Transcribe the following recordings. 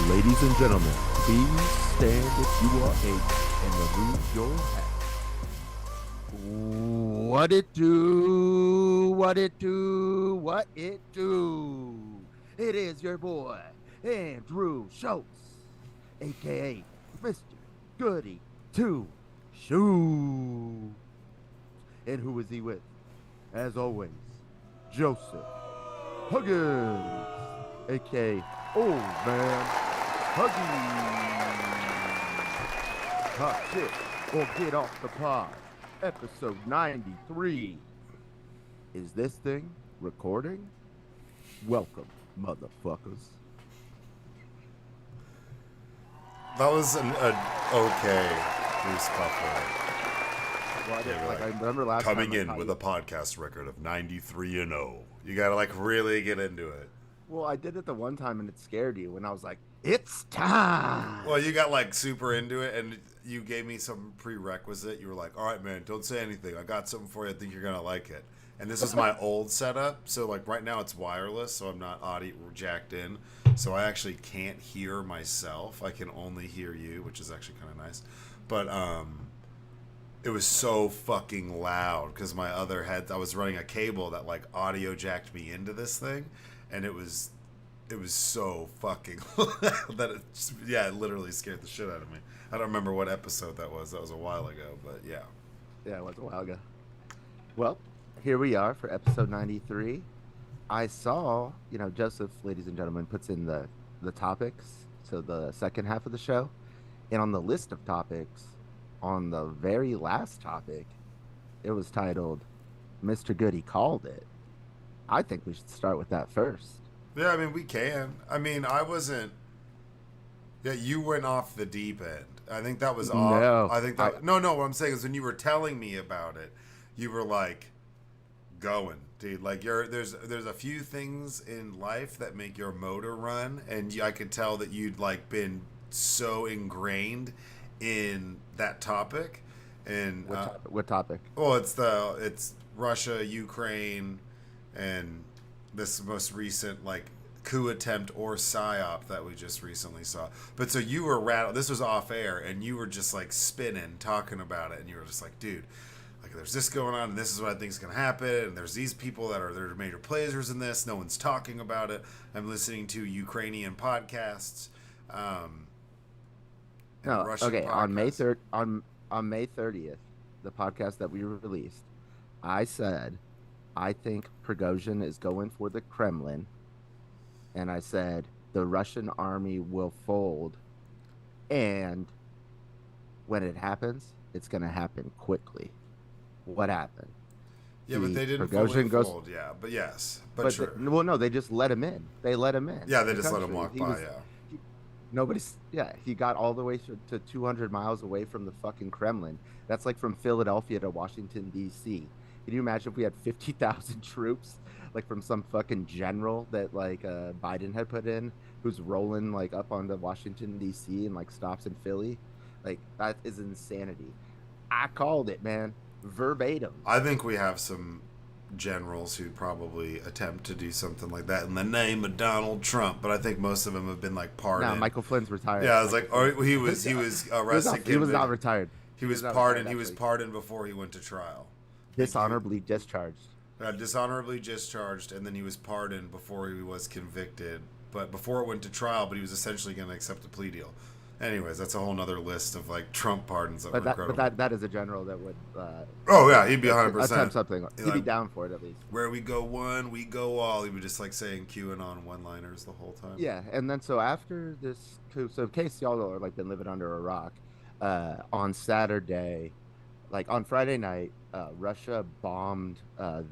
Ladies and gentlemen, please stand if you are able and remove your hat. What it do? What it do? What it do? It is your boy, Andrew Schultz, aka Mr. Goody Two Shoes. And who is he with? As always, Joseph Huggins, aka Old Man Huggie. Hot shit or get off the pod. Episode 93. Is this thing recording? Welcome, motherfuckers. That was an okay Bruce Buffer. Well, I remember last coming time in with a podcast record of 93-0. You gotta really get into it. Well, I did it the one time and it scared you, and I was like, it's time. Well, you got super into it, and you gave me some prerequisite. You were like, all right, man, don't say anything. I got something for you. I think you're gonna like it. And this is my old setup, so right now it's wireless, so I'm not audio jacked in, so I actually can't hear myself. I can only hear you, which is actually kind of nice. But it was so fucking loud because my other head, I was running a cable that audio jacked me into this thing, and it was so fucking loud that it literally scared the shit out of me. I don't remember what episode that was. That was a while ago, but yeah. Yeah, it was a while ago. Well, here we are for episode 93. I saw, Joseph, ladies and gentlemen, puts in the topics, so the second half of the show. And on the list of topics, on the very last topic, it was titled, Mr. Goody Called It. I think we should start with that first. Yeah, I mean, we can. I mean, I wasn't... Yeah, you went off the deep end. I think that was off. No. I think that... No, what I'm saying is when you were telling me about it, you were going, dude. There's a few things in life that make your motor run, and I could tell that you'd been so ingrained in that topic. And what topic? Well, it's Russia, Ukraine, and this most recent coup attempt or psyop that we just recently saw. But so you were rattled. This was off air, and you were just spinning, talking about it, and you were just dude, there's this going on, and this is what I think is going to happen, and there's these people that are major players in this. No one's talking about it. I'm listening to Ukrainian podcasts. Russian okay. podcasts. On May 30th, the podcast that we released, I said, I think Prigozhin is going for the Kremlin, and I said the Russian army will fold, and when it happens, it's going to happen quickly. What happened? Yeah, but they didn't fully Prigozhin goes, fold. Yeah, but yes, but true. well, no, they just let him in. They let him in Yeah, they the just let him country. walk by. Yeah. He, nobody's, yeah, he got all the way to 200 miles away from the fucking Kremlin. That's like from Philadelphia to Washington, D.C. Can you imagine if we had 50,000 troops, like from some fucking general that like Biden had put in, who's rolling like up onto Washington, D.C. and like stops in Philly? Like, that is insanity. I called it, man, verbatim. I think we have some generals who'd probably attempt to do something like that in the name of Donald Trump, but I think most of them have been like No, pardoned. Michael Flynn's retired. Yeah, I was Michael like, oh, Flynn. he was arrested. He was not retired. He He was was not pardoned. retired, He was actually. pardoned before he went to trial. Like he Dishonorably discharged. got dishonorably discharged, and then he was pardoned before he was convicted. But before it went to trial, but he was essentially going to accept a plea deal. Anyways, that's a whole nother list of like Trump pardons that were incredible. That is a general that would Oh yeah, he'd be 100%. attempt something. He'd be Like, down for it at least. where we go one, we go all. He would just like saying QAnon one-liners the whole time. Yeah, and then so after this coup, so in case y'all are like been living under a rock, on Saturday, like on Friday night, Russia bombed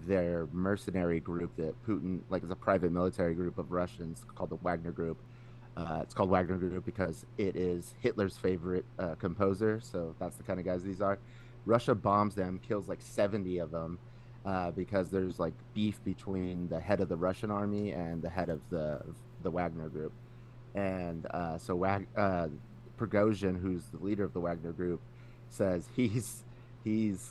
their mercenary group that Putin, like, is a private military group of Russians called the Wagner Group. It's called Wagner Group because it is Hitler's favorite composer. So that's the kind of guys these are. Russia bombs them, kills like 70 of them because there's like beef between the head of the Russian army and the head of the Wagner Group. And Prigozhin, who's the leader of the Wagner Group, says he's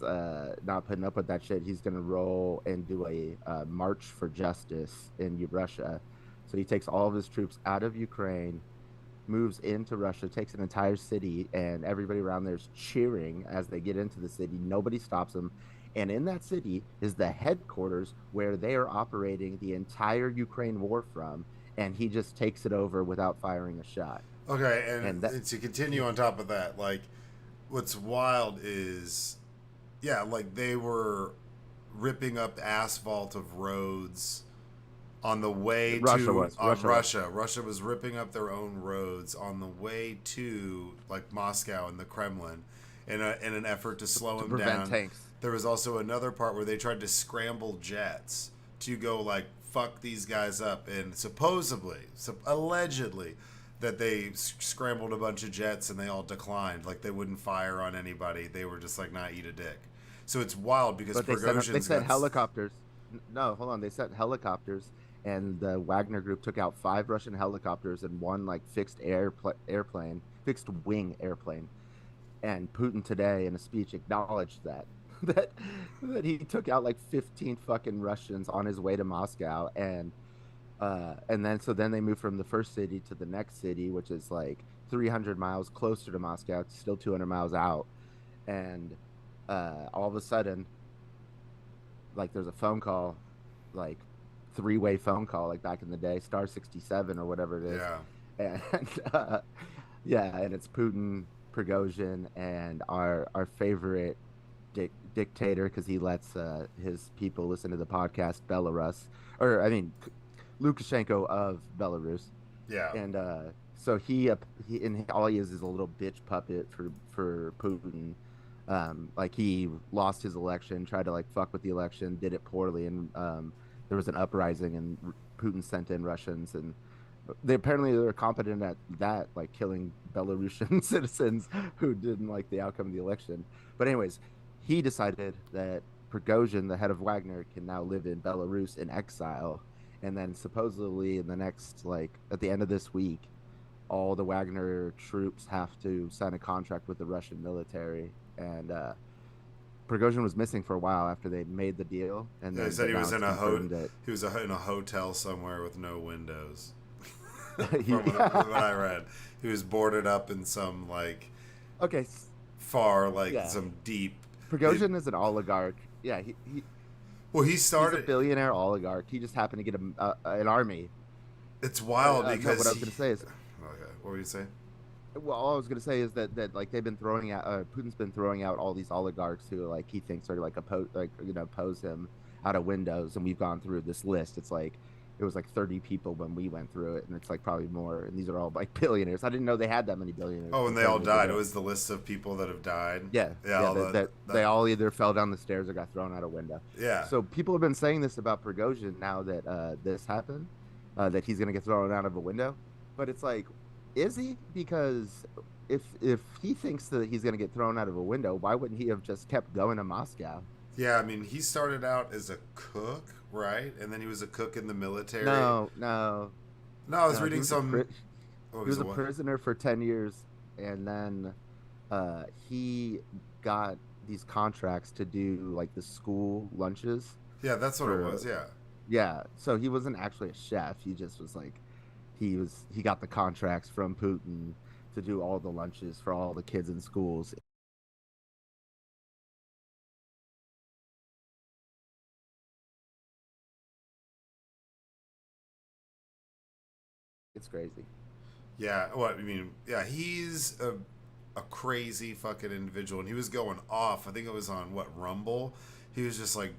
not putting up with that shit. He's gonna roll and do a march for justice in Russia. So he takes all of his troops out of Ukraine, moves into Russia, takes an entire city, and everybody around there is cheering as they get into the city. Nobody stops him. And in that city is the headquarters where they are operating the entire Ukraine war from. And he just takes it over without firing a shot. Okay, and that, to continue on top of that, like, what's wild is, yeah, like they were ripping up asphalt of roads on the way Russia to was. Russia was ripping up their own roads on the way to like Moscow and the Kremlin in an effort to slow them down. Tanks. There was also another part where they tried to scramble jets to go like fuck these guys up, and allegedly that they scrambled a bunch of jets and they all declined, like they wouldn't fire on anybody. They were just like, nah, eat a dick. So it's wild because they sent helicopters. No, hold on. They sent helicopters, and the Wagner Group took out 5 Russian helicopters and one like fixed wing airplane. And Putin today in a speech acknowledged that that he took out like 15 fucking Russians on his way to Moscow, and then they moved from the first city to the next city, which is like 300 miles closer to Moscow. It's still 200 miles out, and all of a sudden, like, there's a phone call, like 3-way phone call, like back in the day, star 67 or whatever it is. Yeah. And and it's Putin, Prigozhin, and our favorite dictator, because he lets his people listen to the podcast, Lukashenko of Belarus. Yeah. And so he and all he is a little bitch puppet for Putin. Like, he lost his election, tried to like fuck with the election, did it poorly, and there was an uprising, and Putin sent in Russians, and they were competent at that, like killing Belarusian citizens who didn't like the outcome of the election. But anyways, he decided that Prigozhin, the head of Wagner, can now live in Belarus in exile. And then supposedly in the next, like at the end of this week, all the Wagner troops have to sign a contract with the Russian military. And Prigozhin was missing for a while after they made the deal. And they said he was in a hotel somewhere with no windows. From what I read, he was boarded up in some like some deep. Prigozhin is an oligarch. Yeah, he's a billionaire oligarch. He just happened to get an army. It's wild because what I was going to say is. Okay, what were you saying? Well, all I was going to say is that like they've been throwing out, Putin's been throwing out all these oligarchs who like he thinks are like pose him out of windows, and we've gone through this list. It's like it was like 30 people when we went through it, and it's like probably more. And these are all like billionaires. I didn't know they had that many billionaires Oh, and they all concerned with died. It it. was the list of people that have died. Yeah, Yeah, yeah, all they all either fell down the stairs or got thrown out a window. yeah. So people have been saying this about Prigozhin now that this happened, that he's gonna get thrown out of a window. But it's like, is he? Because if he thinks that he's gonna get thrown out of a window, why wouldn't he have just kept going to Moscow? Yeah, I mean, he started out as a cook, right? And then he was a cook in the military. No, no, No, I was no. reading some. Oh, he He was was a a what? prisoner for 10 years, and then he got these contracts to do like the school lunches Yeah, that's what it for. was. Yeah. Yeah, so he wasn't actually a chef. He just was like he got the contracts from Putin to do all the lunches for all the kids in schools. It's crazy. Yeah. What I mean, yeah, he's a crazy fucking individual, and he was going off. I think it was on what Rumble. He was just like,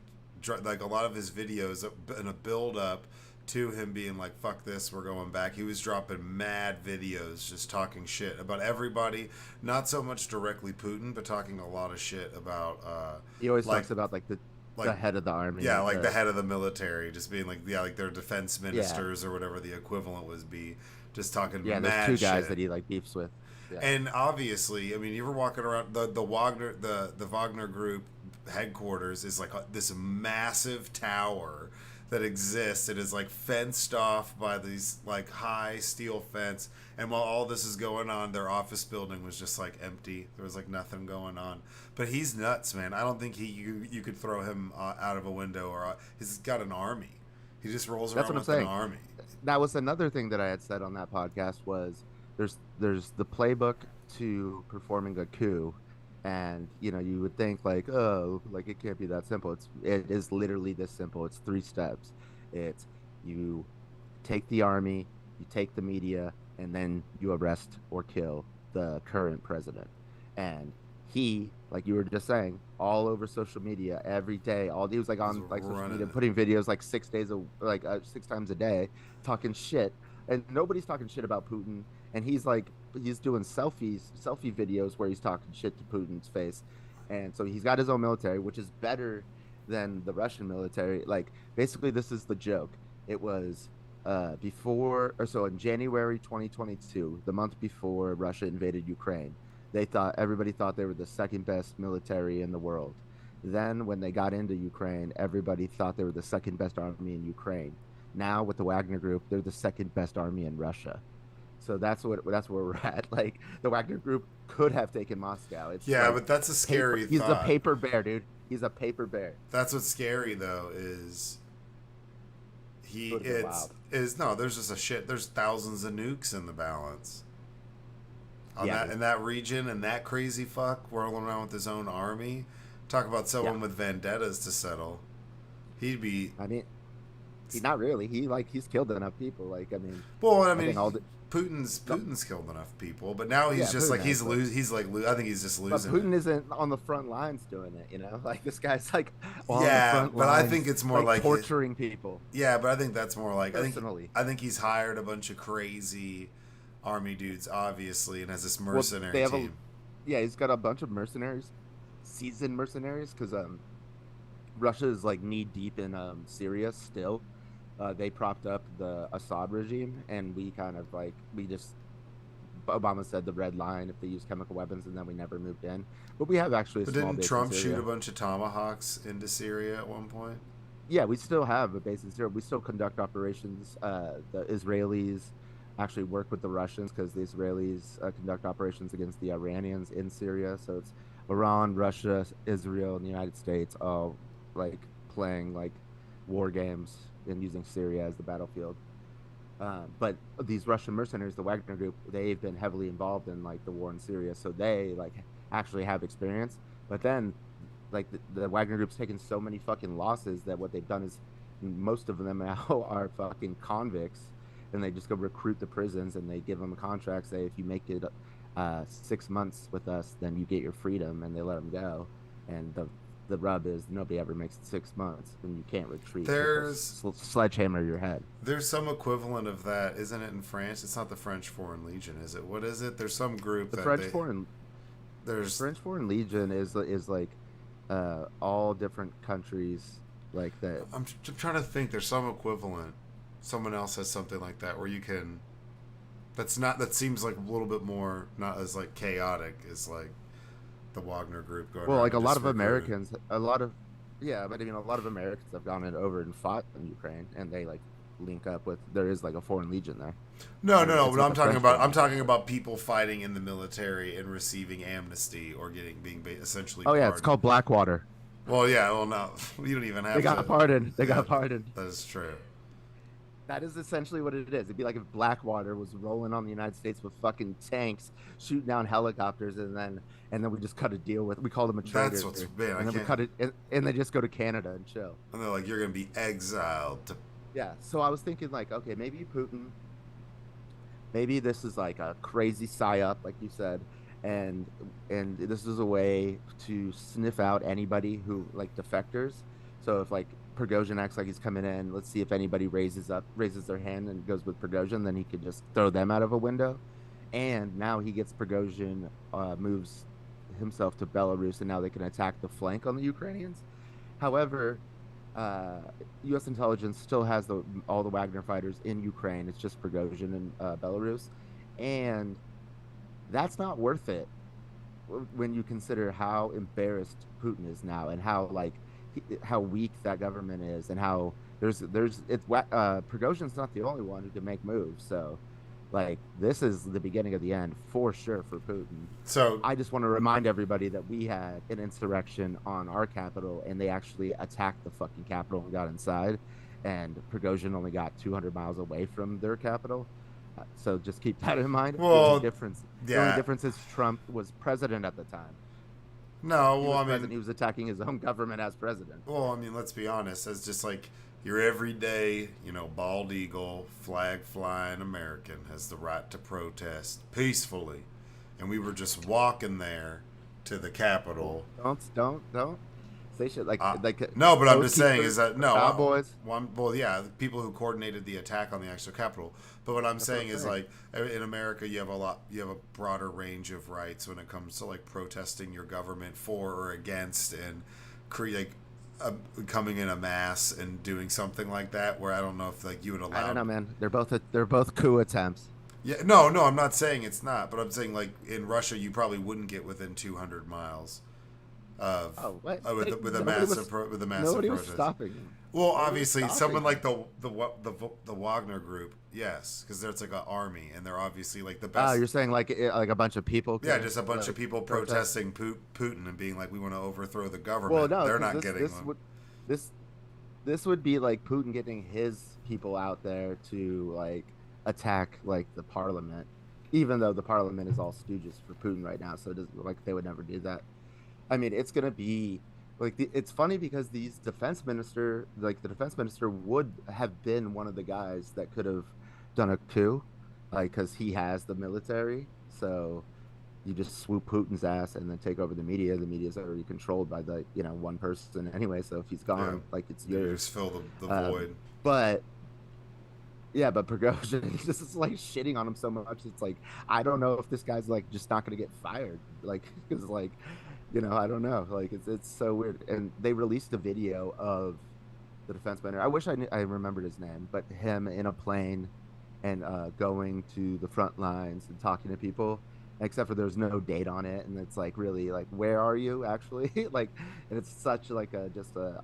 like a lot of his videos in a build up to him being like, "Fuck this, we're going back." He was dropping mad videos, just talking shit about everybody. Not so much directly Putin, but talking a lot of shit about, He always like, talks about like the like head of the army. yeah, like the head of the military, just being like, yeah, like their defense Yeah, ministers or whatever the equivalent was be, just talking yeah. There's mad two guys shit. that he like beefs with. Yeah, And obviously, I mean, you were walking around the Wagner Group headquarters is like this massive tower that exists. It is like fenced off by these like high steel fence. And while all this is going on, their office building was just like empty. There was like nothing going on. But he's nuts, man. I don't think you could throw him out of a window or he's got an army. He just rolls that's around what I'm with an saying. army. That was another thing that I had said on that podcast was there's the playbook to performing a coup, and you would think like, oh, like it can't be that simple. It is literally this simple. It's three steps. It's you take the army, you take the media, and then you arrest or kill the current president. And he, like you were just saying, all over social media every day. All he was like He's on like social running media, it. putting videos like 6 days like 6 times a day, talking shit. And nobody's talking shit about Putin. And he's doing selfie videos where he's talking shit to Putin's face. And so he's got his own military, which is better than the Russian military. Like basically, this is the joke. It was before or so in January 2022, the month before Russia invaded Ukraine. Everybody thought they were the second best military in the world. Then when they got into Ukraine, everybody thought they were the second best army in Ukraine. Now with the Wagner Group, they're the second best army in Russia. So that's where we're at. Like the Wagner Group could have taken Moscow. It's Yeah, like but that's a paper. scary He's a thought. paper bear, dude. He's a paper bear. That's what's scary though is he Would have been it's wild. is no there's just a shit there's thousands of nukes in the balance on Yeah, that in that region and that crazy fuck whirling around with his own army. Talk about yeah. someone with vendettas to settle. He'd be I mean, he not really. He's killed enough people. Like I mean, well. I I mean, think all the no, Putin's killed enough people, but now he's yeah, just Putin like has, but I think he's just losing it. Putin isn't on the front lines doing it. Like this guy's like on the Yeah, front but I lines, think it's more like like torturing people yeah, but I think that's more like personally. I think he's hired a bunch of crazy army dudes, obviously, and has this Well, mercenary they have a team. yeah, he's got a bunch of mercenaries, seasoned mercenaries, because Russia is like knee deep in Syria still. They propped up the Assad regime, and we kind of like we just Obama said the red line if they use chemical weapons, and then we never moved in. But we have actually a But small didn't base in Trump shoot a Syria. bunch of tomahawks into Syria at one point? Yeah, we still have a base in Syria. We still conduct operations. The Israelis actually work with the Russians because the Israelis conduct operations against the Iranians in Syria. So it's Iran, Russia, Israel, and the United States all like playing like war games and using Syria as the battlefield. But these Russian mercenaries, the Wagner Group, they've been heavily involved in like the war in Syria, so they like actually have experience. But then, like the Wagner Group's taken so many fucking losses that what they've done is most of them now are fucking convicts, and they just go recruit the prisons and they give them a contract. Say if you make it 6 months with us, then you get your freedom, and they let them go. And the rub is nobody ever makes it 6 months, and you can't retreat because There's they'll sledgehammer your head. there's some equivalent of that, isn't it, in France? It's not the French Foreign Legion, is it? What is it? There's some group The that French they Foreign there's French Foreign Legion is like all different countries like that. trying to think. There's some equivalent. Someone else has something like that where you can. That's not. That seems like a little bit more not as like chaotic as like the Wagner group going Well, around like a and lot just of recruiting. Americans, a lot of yeah, but I mean a lot of Americans have gone in over and fought in Ukraine, and they like link up with there is like a Foreign Legion there. No, I no, mean, no. it's But not I'm the talking French about Foreign I'm Legion. talking about people fighting in the military and receiving amnesty or being essentially Oh yeah, it's pardoned. called Blackwater. Well, yeah. Well, no, you don't even They have got to. pardoned. They Yeah, got pardoned. that is true. That is essentially what it is. It'd be like if Blackwater was rolling on the United States with fucking tanks, shooting down helicopters, and then we just cut a deal with. We call them a That's traitor, what's man. I and then we can't. cut it, and they just go to Canada and chill. And they're like, you're gonna be exiled to. Yeah. So I was thinking like, okay, maybe Putin, maybe this is like a crazy psyop, like you said, and and this is a way to sniff out anybody who like defectors. So if like Prigozhin acts like he's coming in, let's see if anybody raises their hand and goes with Prigozhin, then he could just throw them out of a window. And now he gets Prigozhin, moves himself to Belarus, and now they can attack the flank on the Ukrainians. However, uh, U.S. intelligence still has all the Wagner fighters in Ukraine. It's just Prigozhin in Belarus, and that's not worth it when you consider how embarrassed Putin is now and how like how weak that government is and how there's Prigozhin's not the only one who can make moves. So like this is the beginning of the end for sure for Putin. So I just want to remind everybody that we had an insurrection on our capital, and they actually attacked the fucking capital and got inside. And Prigozhin only got 200 miles away from their capital. So just keep that in mind. well, The only yeah. difference is Trump was president at the time. No, He well, was I president. mean, He was attacking his own government as president. let's be honest. As just like your everyday, bald eagle, flag flying American has the right to protest peacefully, and we were just walking there to the Well, Capitol. don't say shit like Uh, like no, but I'm Oath just saying Keepers, is that no, Cowboys. well, yeah, the people who coordinated the attack on the actual Capitol. But what I'm That's what I'm saying is saying. like in America, you have a broader range of rights when it comes to like protesting your government for or against and create like coming in a mass and doing something like that. Where I don't know if like you would I don't allow. know, man. They're both coup attempts. Yeah, no, no, I'm not saying it's not, but I'm saying like in Russia, you probably wouldn't get within 200 miles of Oh, what? with a Nobody was with a massive nobody was protest. stopping him. Well, Nobody was obviously, stopping someone him. like the Wagner group, yes, because there's like an army, and they're obviously like the Oh, best. you're saying like a bunch of people Yeah, could just a bunch of like people protest? protesting Putin and being like, "We want to overthrow the Well, government." no, They're because not this getting this one. would this this would be like Putin getting his people out there to like attack like the parliament, even though the parliament is all stooges for Putin right now. So it does like they would never do that. I mean, it's gonna be like it's funny because the defense minister would have been one of the guys that could have done a coup, like because he has the military. So you just swoop Putin's ass and then take over the media. The media is already controlled by the one person anyway. So if he's Yeah, gone, like it's you yours. just fill the Um, void. but yeah, but Prigozhin he's just like shitting on him so much. It's like I don't know if this guy's like just not gonna get fired. Like because like I don't know. Like it's so weird. And they released a video of the defense minister. I wish I remembered his name, but him in a plane and going to the front lines and talking to people. Except for there's no date on it, and it's like really like where are you actually like, and it's such like a just a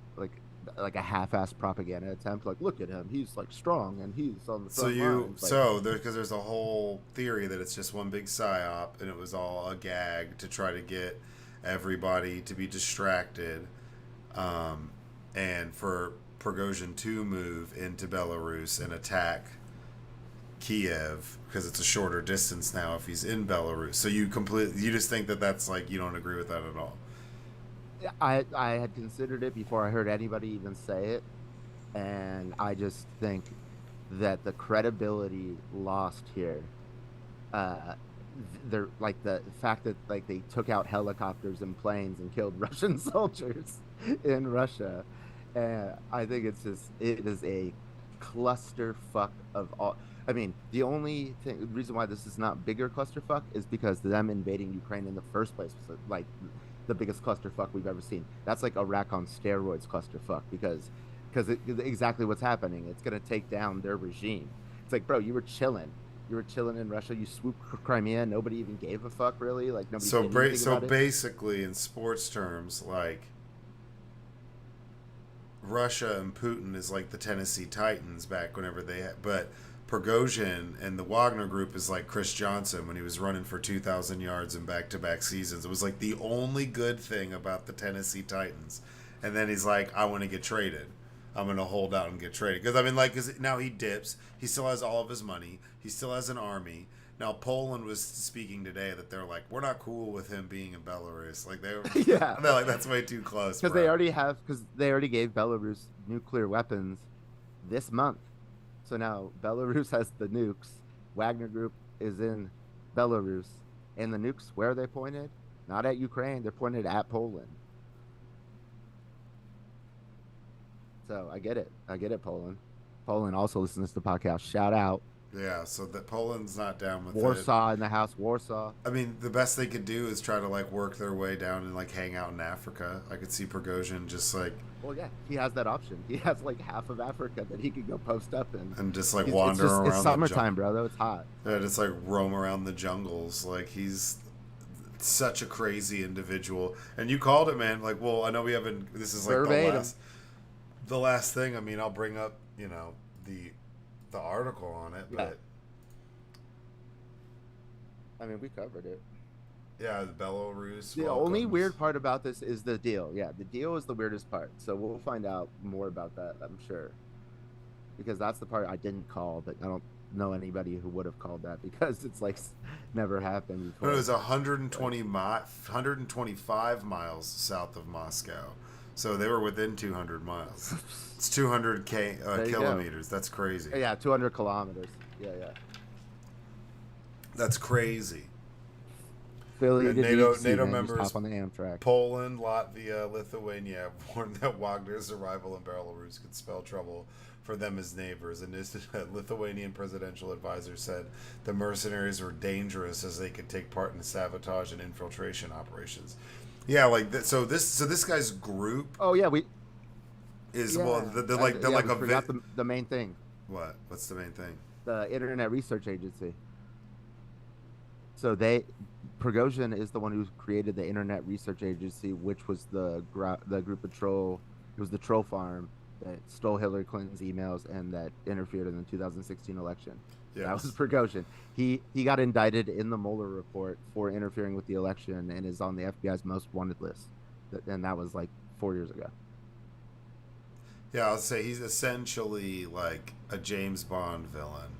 like a half-assed propaganda attempt. Like look at him, he's like strong and he's on the front lines. Like Because there's a whole theory that it's just one big psyop and it was all a gag to try to get everybody to be distracted, um, and for Prigozhin to move into Belarus and attack Kiev because it's a shorter distance now if he's in Belarus. So you just think that that's like you don't agree with that at all. I had considered it before I heard anybody even say it, and I just think that the credibility lost here. Uh, they're like the fact that like they took out helicopters and planes and killed Russian soldiers. in Russia, and I think it is a clusterfuck of all. I mean, the reason why this is not bigger clusterfuck is because them invading Ukraine in the first place was like the biggest clusterfuck we've ever seen. That's like Iraq on steroids clusterfuck because exactly what's happening. It's gonna take down their regime. It's like, bro, you were chilling. You were chilling in Russia. You swooped Crimea. Nobody even gave a fuck, really. Like nobody did anything So about it. basically, in sports terms, like Russia and Putin is like the Tennessee Titans back whenever they had, but Prigozhin and the Wagner Group is like Chris Johnson when he was running for 2,000 yards in back-to-back seasons. It was like the only good thing about the Tennessee Titans. And then he's like, I want to get traded. I'm going to hold out and get traded. Because, I mean, like, cause now he dips. He still has all of his money. He still has an army. Now, Poland was speaking today that they're like, we're not cool with him being in Belarus. Like, Yeah, they're like, that's way too close, bro. because they already gave Belarus nuclear weapons this month. So now Belarus has the nukes. Wagner Group is in Belarus, and the nukes, where are they pointed? Not at Ukraine. They're pointed at Poland. So I get it. I get it, Poland. Poland also listens to the podcast. Shout out. Yeah, so that Poland's not down with it. Warsaw in the house. Warsaw. I mean, the best they could do is try to like work their way down and like hang out in Africa. I could see Prigozhin just like Well, yeah, he has that option. He has like half of Africa that he could go post up in. and just like It's wander just around it's the summertime, bro. Though it's hot. yeah, just like roam around the jungles. Like he's such a crazy individual. And you called it, man. Like, well, I know we haven't. This is like Verbatim. the last thing. I mean, I'll bring up the article on it, Yeah. but I mean, we covered it. yeah, the Belarus. The only welcomes- weird part about this is the deal. Yeah, the deal is the weirdest part. So we'll find out more about that, I'm sure. Because that's the part I didn't call, but I don't know anybody who would have called that because it's like never happened No, before. it was 125 miles south of Moscow. So they were within 200 miles. It's 200 There you go. kilometers. That's crazy. Yeah, 200 kilometers. Yeah, yeah. That's crazy. Philly Yeah, to NATO DC, NATO man, just members hop on the Amtrak. Poland, Latvia, Lithuania have warned that Wagner's arrival in Belarus could spell trouble for them as neighbors. And this Lithuanian presidential advisor said the mercenaries were dangerous as they could take part in sabotage and infiltration operations. Yeah, like so this guy's group Oh yeah, we is yeah. well they're like they're yeah, like we a forgot the main thing, what's the main thing? the Internet Research Agency. So Prigozhin is the one who created the Internet Research Agency, which was the group of troll. It was the troll farm that stole Hillary Clinton's emails and that interfered in the 2016 election. Yeah, That was Prigozhin. He got indicted in the Mueller report for interfering with the election and is on the FBI's most wanted list. And that was like 4 years ago. yeah. I'll say he's essentially like a James Bond villain.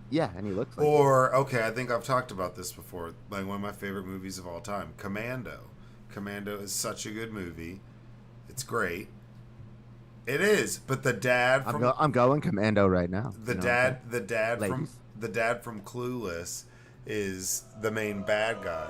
Yeah, and he looks like Or okay, I think I've talked about this before. Like one of my favorite movies of all time, Commando. Commando is such a good movie. It's great. It is, but the dad from I'm going Commando right now. the You know, dad the dad from ladies. the dad from Clueless is the main bad guy,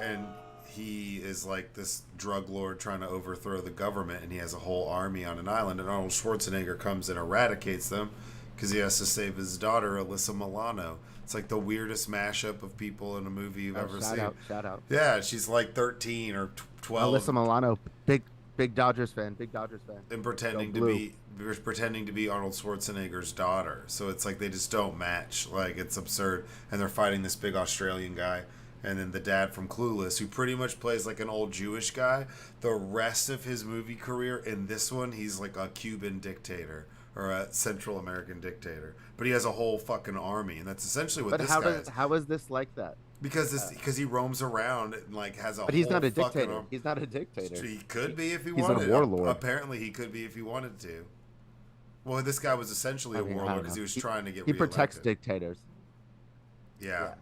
and he is like this drug lord trying to overthrow the government, and he has a whole army on an island, and Arnold Schwarzenegger comes and eradicates them because he has to save his daughter Alyssa Milano. It's like the weirdest mashup of people in a movie you've ever seen. Shout out. Yeah, she's like 13 or 12 Alyssa Milano, big Dodgers fan, big Dodgers fan. and pretending Go to blue. be Arnold Schwarzenegger's daughter. So it's like they just don't match. Like it's absurd. And they're fighting this big Australian guy, and then the dad from Clueless, who pretty much plays like an old Jewish guy. The rest of his movie career in this one, he's like a Cuban dictator or a Central American dictator. But he has a whole fucking army, and that's essentially what But this guy is. how is this like that? Because he roams around and like has a. But he's whole not a fucking dictator. arm- He's not a dictator. He could be if he He's a wanted. warlord. Apparently, he could be if he wanted to. Well, this guy was essentially I a mean, I warlord don't because know. he was trying to get. He protects reelected. dictators. Yeah.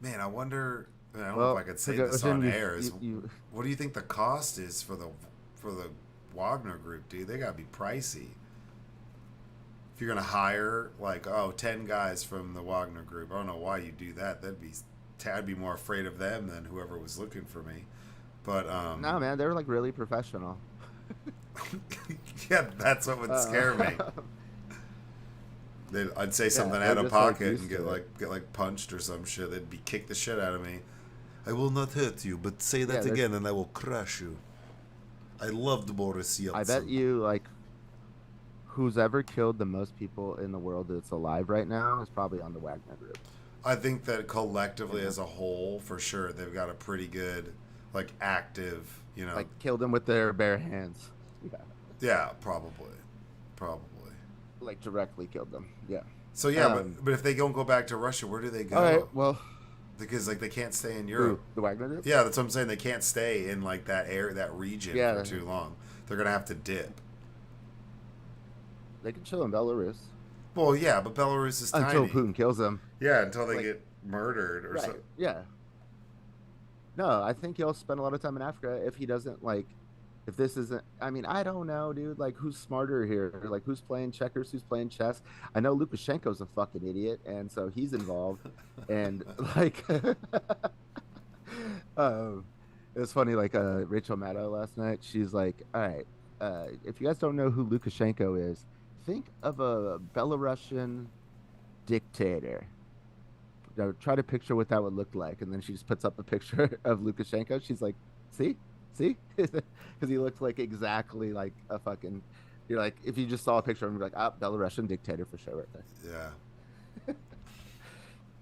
Man, I wonder. I don't know Well, if I could say this on air. you- What do you think the cost is for the Wagner Group, dude? They gotta be pricey. If you're gonna hire like 10 guys from the Wagner Group, I don't know why you do that. I'd be more afraid of them than whoever was looking for me. But No, man, they were like really professional. yeah, that's what would scare me. Uh, I'd say yeah, something they're out of just like pocket and used to it. get like punched or some shit. They'd be kick the shit out of me. I will not hurt you, but say Yeah, that again and I will crush you. I loved Boris I bet Yeltsin. you like who's ever killed the most people in the world that's alive right now is probably on the Wagner Group. I think that You collectively know, as a whole, for sure, they've got a pretty good, like, active, like killed them with their bare hands. Yeah, yeah, probably. Probably. like directly killed them. Yeah. So, yeah, Um. but if they don't go back to Russia, where do they All right. go? Well, Because, like, they can't stay in who Europe. the Wagner Group? Yeah, that's what I'm saying. They can't stay in, like, that area, that region for Yeah, too long. They're going to have to dip. they can chill in Belarus Well, yeah, but Belarus is until tiny. Putin kills them. Yeah, until they Like, get murdered or right? something. Yeah. No, I think he'll spend a lot of time in Africa if he doesn't like. If this isn't, I mean, I don't know, dude. Like, who's smarter here? Like, who's playing checkers? Who's playing chess? I know Lukashenko's a fucking idiot, and so he's involved. And like, um, it was funny. Like, Rachel Maddow last night. She's like, "All right, if you guys don't know who Lukashenko is, think of a Belarusian dictator. Try to picture what that would look like." And then she just puts up a picture of Lukashenko. She's like, see, because he looks like exactly like a fucking. You're like, if you just saw a picture of him, you're like, ah, Belarusian dictator for sure, right there. Yeah.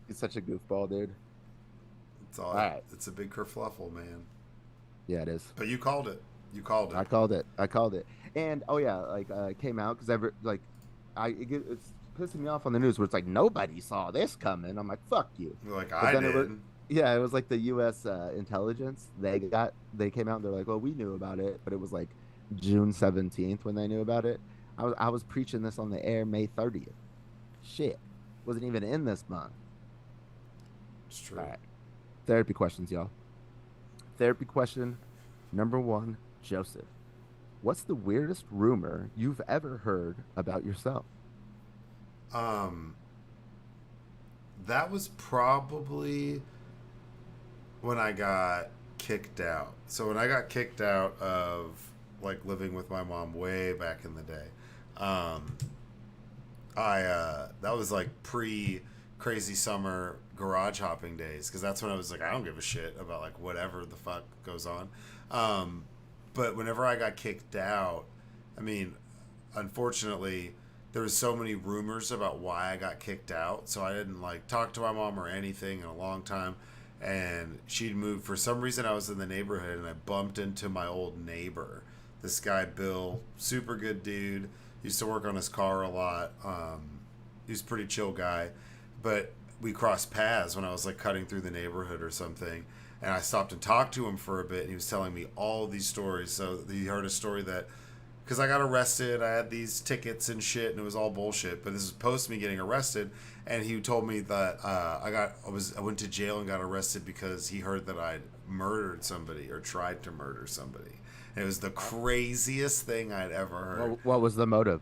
He's such a goofball, dude. It's all, All right. it's a big kerfluffle, man. Yeah, it is. But you called it. You called it. I called it. I called it. And oh yeah, like it came out because it's pissing me off on the news where it's like nobody saw this coming. I'm like, fuck you. You're like, But I then did. yeah, it was like the U.S. Intelligence. They came out and they're like, well, we knew about it, but it was like June 17th when they knew about it. I was preaching this on the air May 30th. Shit, wasn't even in this month. It's true. All right, therapy questions, y'all. Therapy question number one, Joseph. What's the weirdest rumor you've ever heard about yourself? Um, that was probably when I got kicked out. So when I got kicked out of like living with my mom way back in the day, um, I that was like pre crazy summer garage hopping days because that's when I was like I don't give a shit about like whatever the fuck goes on. Um, but whenever I got kicked out, I mean, unfortunately, there was so many rumors about why I got kicked out, so I didn't like talk to my mom or anything in a long time. And she'd moved for some reason. I was in the neighborhood and I bumped into my old neighbor, this guy Bill, super good dude. Used to work on his car a lot. He was a pretty chill guy, but we crossed paths when I was like cutting through the neighborhood or something. And I stopped and talked to him for a bit, and he was telling me all these stories. So he heard a story that because I got arrested, I had these tickets and shit, and it was all bullshit. But this is post me getting arrested, and he told me that I went to jail and got arrested because he heard that I'd murdered somebody or tried to murder somebody. And it was the craziest thing I'd ever heard. What was the motive?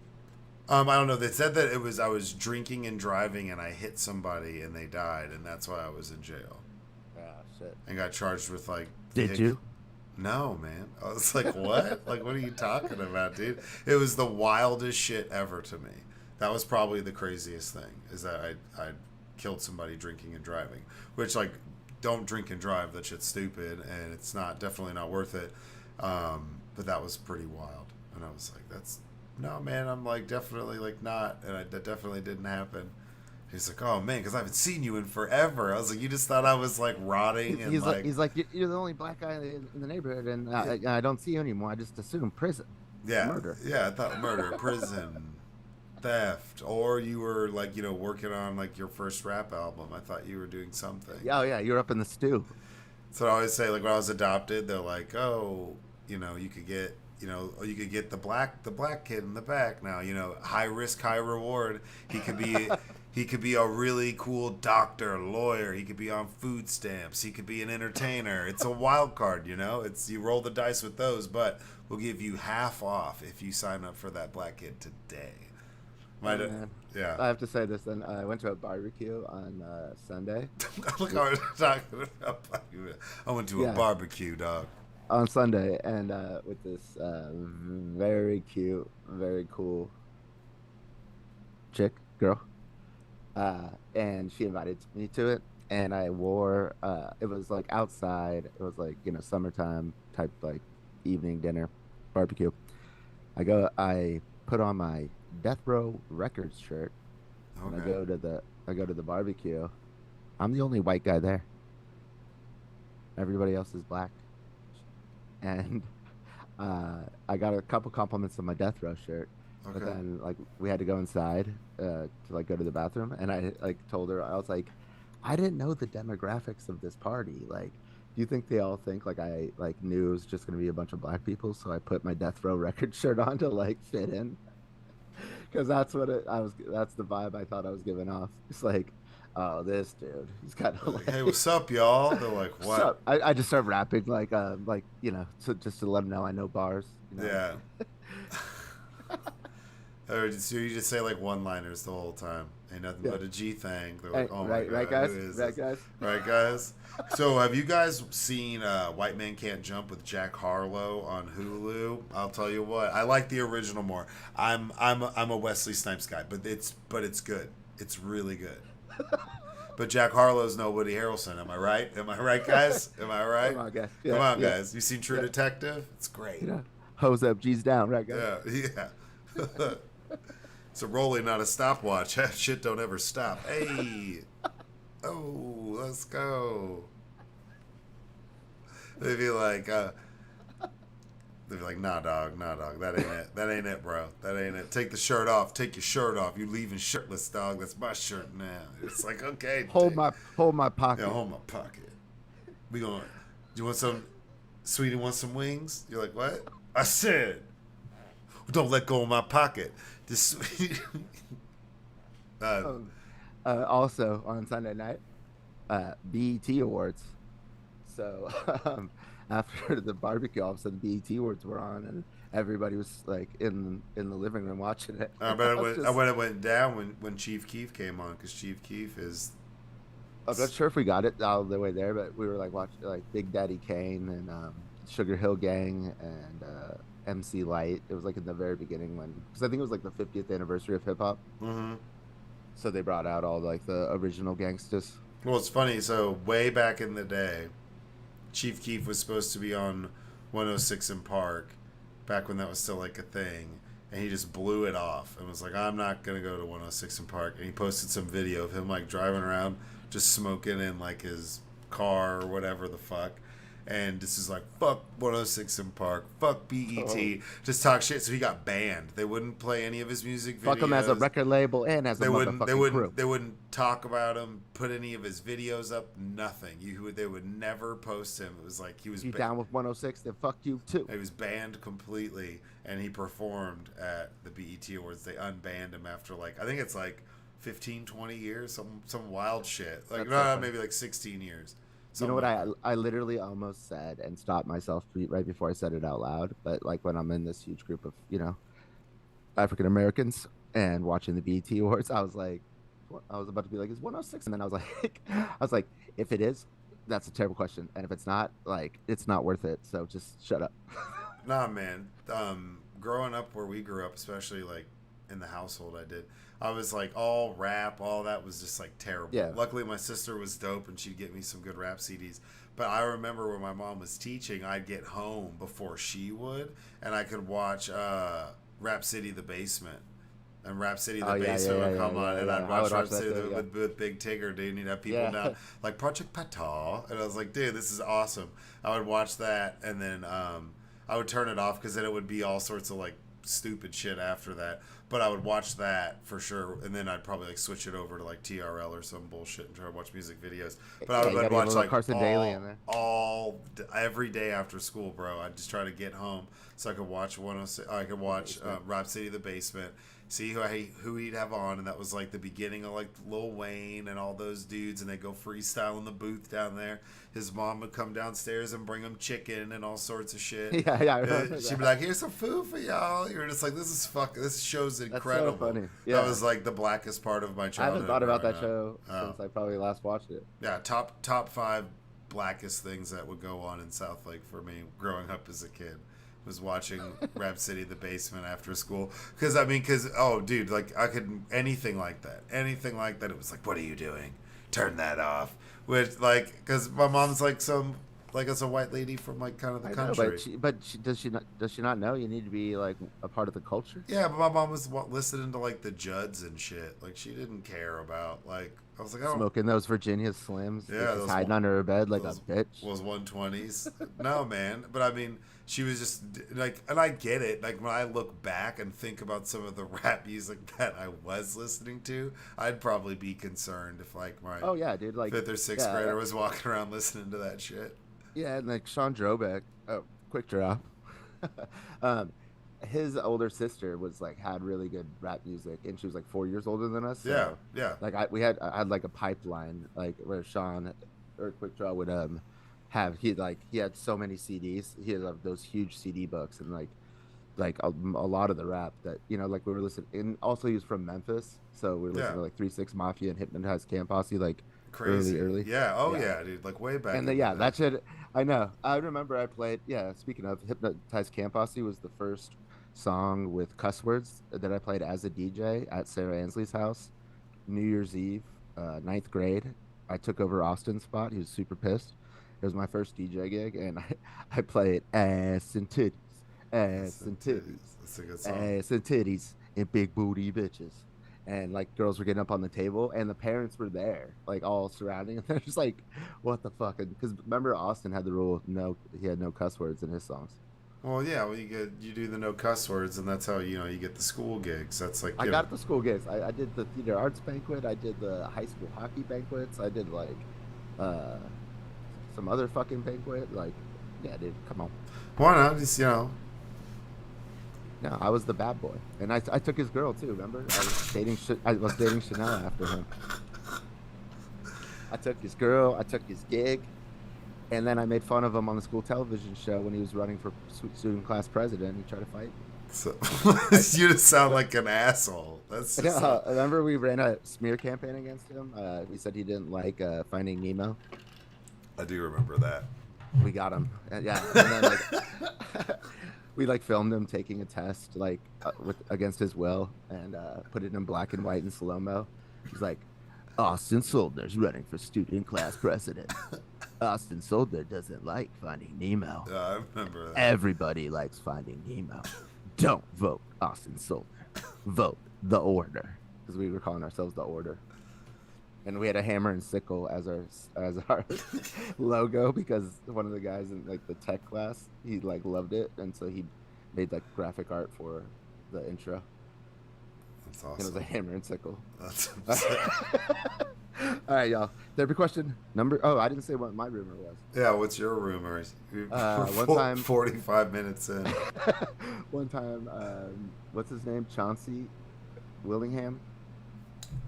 I don't know. They said that I was drinking and driving, and I hit somebody, and they died, and that's why I was in jail. Ah, shit. And got charged with like. Did you? No, man. I was like, what? Like, what are you talking about, dude? It was the wildest shit ever to me. That was probably the craziest thing, is that I killed somebody drinking and driving. Which, like, don't drink and drive. That shit's stupid, and it's definitely not worth it. But that was pretty wild. And I was like, no, man, I'm, like, definitely, like, not. And that definitely didn't happen. He's like, oh, man, because I haven't seen you in forever. I was like, you just thought I was, like, rotting and, He's like, you're the only black guy in the neighborhood, and I don't see you anymore. I just assume prison. Yeah. Murder. Yeah, I thought murder, prison, theft, or you were, like, working on, like, your first rap album. I thought you were doing something. Oh, yeah, you're up in the stew. So I always say, like, when I was adopted, they're like, oh, you could get... you could get the black kid in the back now. High risk, high reward. He could be a really cool doctor, lawyer. He could be on food stamps. He could be an entertainer. It's a wild card, It's you roll the dice with those, but we'll give you half off if you sign up for that black kid today. Yeah. I have to say this. Then I went to a barbecue on Sunday. Look, I was talking about. I went to a barbecue, dog. on Sunday, and with this very cute, very cool chick girl, and she invited me to it, and I wore. It was like outside. It was like summertime type like evening dinner, barbecue. I put on my Death Row Records shirt, and Okay. I go to the barbecue. I'm the only white guy there. Everybody else is black, and I got a couple compliments on my Death Row shirt, but Okay. then like we had to go inside to like go to the bathroom, and I like told her I was like, I didn't know the demographics of this party. Like, do you think they all think like I like knew it was just gonna be a bunch of black people? So I put my Death Row record shirt on to like fit in, because I was. That's the vibe I thought I was giving off. It's like, oh, this dude, he's kind They're of like, hey, like. what's up, y'all? They're like, what? So I just start rapping like so just to let them know I know bars, Yeah. Or so you just say like one-liners the whole time. Ain't nothing Yeah. but a G thing. They're like, Hey, oh my right, god, who is right, this? guys. Right, guys. So have you guys seen White Man Can't Jump with Jack Harlow on Hulu? I'll tell you what, I like the original more. I'm a Wesley Snipes guy, but it's good. It's really good. But Jack Harlow's no Woody Harrelson. Am I right? Am I right, guys? Am I Come right? on, guys. Come Yeah, on, yeah, guys. You seen True yeah. Detective? It's great. Hose up, G's down, right, guys. Yeah, yeah. It's a rolling, not a stopwatch. Shit don't ever stop. Hey, oh, let's go. They'd be like, nah, dog, that ain't it. That ain't it, bro. That ain't it. Take the shirt off. Take your shirt off. You leaving shirtless, dog. That's my shirt now. It's like, okay, Hold my yeah, pocket. hold my pocket. We going. You want some, sweetie? Want some wings? You're like, what? I said, don't let go of my pocket. This. uh, Um, also on Sunday night, BET Awards. So after the barbecue, all of a sudden BET Awards were on, and everybody was like in the living room watching it. I And bet I it was went. I just bet it went down when Chief Keef came on because Chief Keef is. I'm not sure if we got it all the way there, but we were like watching like Big Daddy Kane and Sugar Hill Gang and MC Light. It was like in the very beginning when, because I think it was like the 50th anniversary of hip hop. Mm-hmm. So they brought out all like the original gangsters. Well, it's funny. So way back in the day, Chief Keef was supposed to be on 106 in Park, back when that was still like a thing, and he just blew it off and was like, "I'm not gonna go to 106 in Park." And he posted some video of him like driving around, just smoking in like his car or whatever the fuck. And this is like, fuck 106 in Park, fuck Oh, BET, just talk shit. So he got banned. They wouldn't play any of his music fuck him as a videos. record label and as a They wouldn't. They motherfucking crew. wouldn't. They wouldn't talk about him. Put any of his videos up. Nothing. They would never post him. It was like he was. If you down with 106, then fuck you too. He was banned completely, and he performed at the BET Awards. They unbanned him after like I think it's like 15, 20 years, some wild shit. Like That's so no, funny. maybe like 16 years, You know something what like that. I literally almost said and stopped myself right before I said it out loud. But like when I'm in this huge group of African Americans and watching the BET Awards, I was like, I was about to be like, is 106? And then I was like, I was like, if it is, that's a terrible question, and if it's not, like, it's not worth it. So just shut up. Nah, man. Growing up where we grew up, especially like in the household I did, I was like all rap, all that was just like terrible. Yeah, Luckily, my sister was dope and she'd get me some good rap CDs. But I remember when my mom was teaching, I'd get home before she would, and I could watch Rap City the Basement. And Rap City oh the yeah, yeah, Basement yeah, would yeah, come on, yeah, and I'd yeah. I watch would Rap watch that City too. Yeah, with Big Tigger, dude, and you'd have people yeah. down like Project Patah, and I was like, dude, this is awesome. I would watch that, and then I would turn it off because then it would be all sorts of like stupid shit after that. But I would watch that for sure, and then I'd probably like switch it over to like TRL or some bullshit and try to watch music videos. But Yeah, I you would gotta get a watch little like Carson Daly in there. every day after school, bro. I'd just try to get home so I could watch 106. I could watch Basement. Rap City the Basement, see who he'd have on, and that was like the beginning of like Lil Wayne and all those dudes, and they go freestyle in the booth down there. His mom would come downstairs and bring him chicken and all sorts of shit. Yeah, yeah, I remember She'd be that. like, "Here's some food for y'all." You're just like, "This is This show's That's so incredible." funny. That Yeah, was like the blackest part of my I haven't childhood thought about growing that up. show Oh, since I probably last watched it. yeah, top five blackest things that would go on in South Lake for me growing up as a kid. Was watching Rap City the Basement after school. Oh, dude, like, I could, anything like that, it was like, what are you doing? Turn that off. Which, like, because my mom's like as a white lady from, like, kind of the I know, country. does she not know you need to be like a part of the culture? Yeah, but my mom was listening to, like, the Judds and shit. Like, she didn't care about, like, I was like, oh, Smoking those Virginia Slims, yeah, just hiding under her bed like a bitch. was 120s. No, man. But I mean, she was just like, and I get it. Like, when I look back and think about some of the rap music that I was listening to, I'd probably be concerned if, like, my Oh yeah, dude. Like, fifth or sixth yeah, grader was walking around listening to that shit. yeah, and like Sean Drobeck. Oh, quick drop. um, his older sister was like had really good rap music, and she was like 4 years older than us. Yeah, So yeah. like I had like a pipeline like where Sean or Quick Draw would have he had so many CDs. He had those huge CD books and like a lot of the rap that like we were listening. And also he was from Memphis, so we were listening Yeah. to like 3 6 Mafia and Hypnotized Camp Posse like Crazy. early. Yeah. Oh, Yeah. yeah, dude. Like, way back And in the yeah, day. that shit. I know. I remember I played. Yeah, speaking of Hypnotized Camp Posse was the first song with cuss words that I played as a DJ at Sarah Ansley's house, New Year's Eve, ninth grade. I took over Austin's spot. He was super pissed. It was my first DJ gig, and I played ass and titties, ass and titties, That's a good song. ass and titties, and big booty bitches. And like girls were getting up on the table, and the parents were there, like all surrounding, and they're just like, "What the fuck?" Because remember, Austin had the rule: no, he had no cuss words in his songs. Well, yeah. Well, you do the no cuss words, and that's how you get the school gigs. That's like I got the school gigs. I did the theater arts banquet. I did the high school hockey banquets. I did like uh, some other fucking banquet. Like, yeah, dude, come on. why not just No, I was the bad boy, and I took his girl too. Remember, I was dating Chanel after him. I took his girl. I took his gig, and then I made fun of him on the school television show when he was running for student class president. He tried to fight me. So, I, you just sound like an asshole. That's just remember we ran a smear campaign against him. We said he didn't like Finding Nemo. I do remember that. We got him. Yeah, and then like we like filmed him taking a test like against his will and put it in black and white in slow mo. He's like, Austin Soldner's running for student class president. Austin Soldner doesn't like Finding Nemo. Yeah, I remember that. Everybody likes Finding Nemo. Don't vote Austin Soldner. Vote the Order, because we were calling ourselves the Order. And we had a hammer and sickle as our logo because one of the guys in like the tech class, he like loved it, and so he made like graphic art for the intro. That's And it was awesome. a hammer and sickle. That's All right, y'all. Therapy question number. Oh, I didn't say what my rumor was. yeah. What's your rumor? One time, 45 minutes in. one time, what's his name? Chauncey Willingham,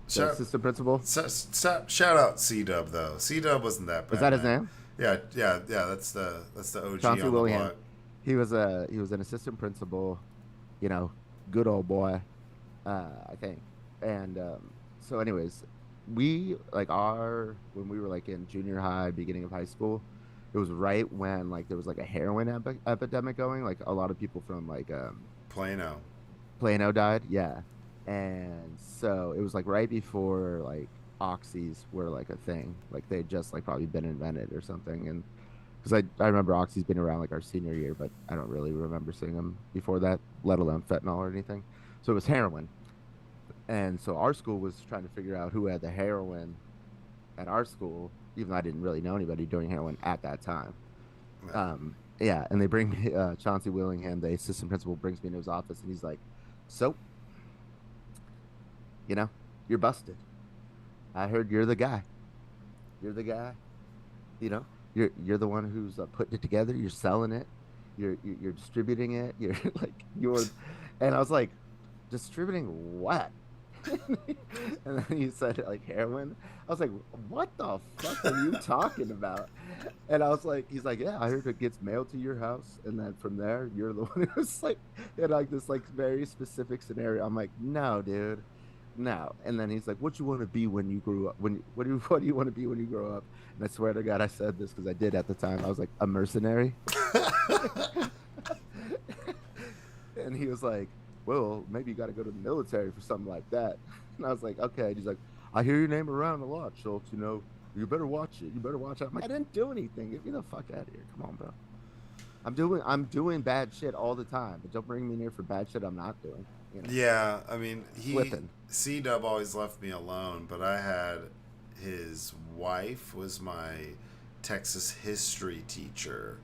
the Shout, assistant principal. shout out C Dub though. C Dub wasn't that bad. Is that his man. name? Yeah. That's the OG Chauncey on Willingham. the block. He was an assistant principal, good old boy, I think. And so, anyways, we when we were like in junior high, beginning of high school, it was right when like there was like a heroin epidemic going. Like a lot of people from like Plano. Plano died, yeah. And so it was like right before like oxys were like a thing. Like they'd just like probably been invented or something. And because I remember oxys been around like our senior year, but I don't really remember seeing them before that, let alone fentanyl or anything. So it was heroin. And so our school was trying to figure out who had the heroin at our school, even though I didn't really know anybody doing heroin at that time. Yeah. Yeah, and they bring me Chauncey Willingham, the assistant principal, brings me into his office, and he's like, "So, you're busted. I heard you're the guy. You're the guy. You know, you're the one who's putting it together. You're selling it. You're distributing it. You're like you're." And I was like, "Distributing what?" And then he said like heroin. I was like, what the fuck are you talking about? And I was like, he's like, yeah, I heard it gets mailed to your house, and then from there you're the one who's like in like this like very specific scenario. I'm like, no, dude, no. And then he's like, "What you want to be when you grew up? What do you want to be when you grow up?" And I swear to God, I said this because I did at the time. I was like, "A mercenary." And he was like, "Well, maybe you got to go to the military for something like that." And I was like, "Okay." And he's like, "I hear your name around a lot, Schultz. You better watch it. You better watch it." I'm like, "I didn't do anything. Get me the fuck out of here. Come on, bro. I'm doing bad shit all the time, but don't bring me near for bad shit I'm not doing. Yeah, I mean, Slipping. C Dub always left me alone, but I had his wife was my Texas history teacher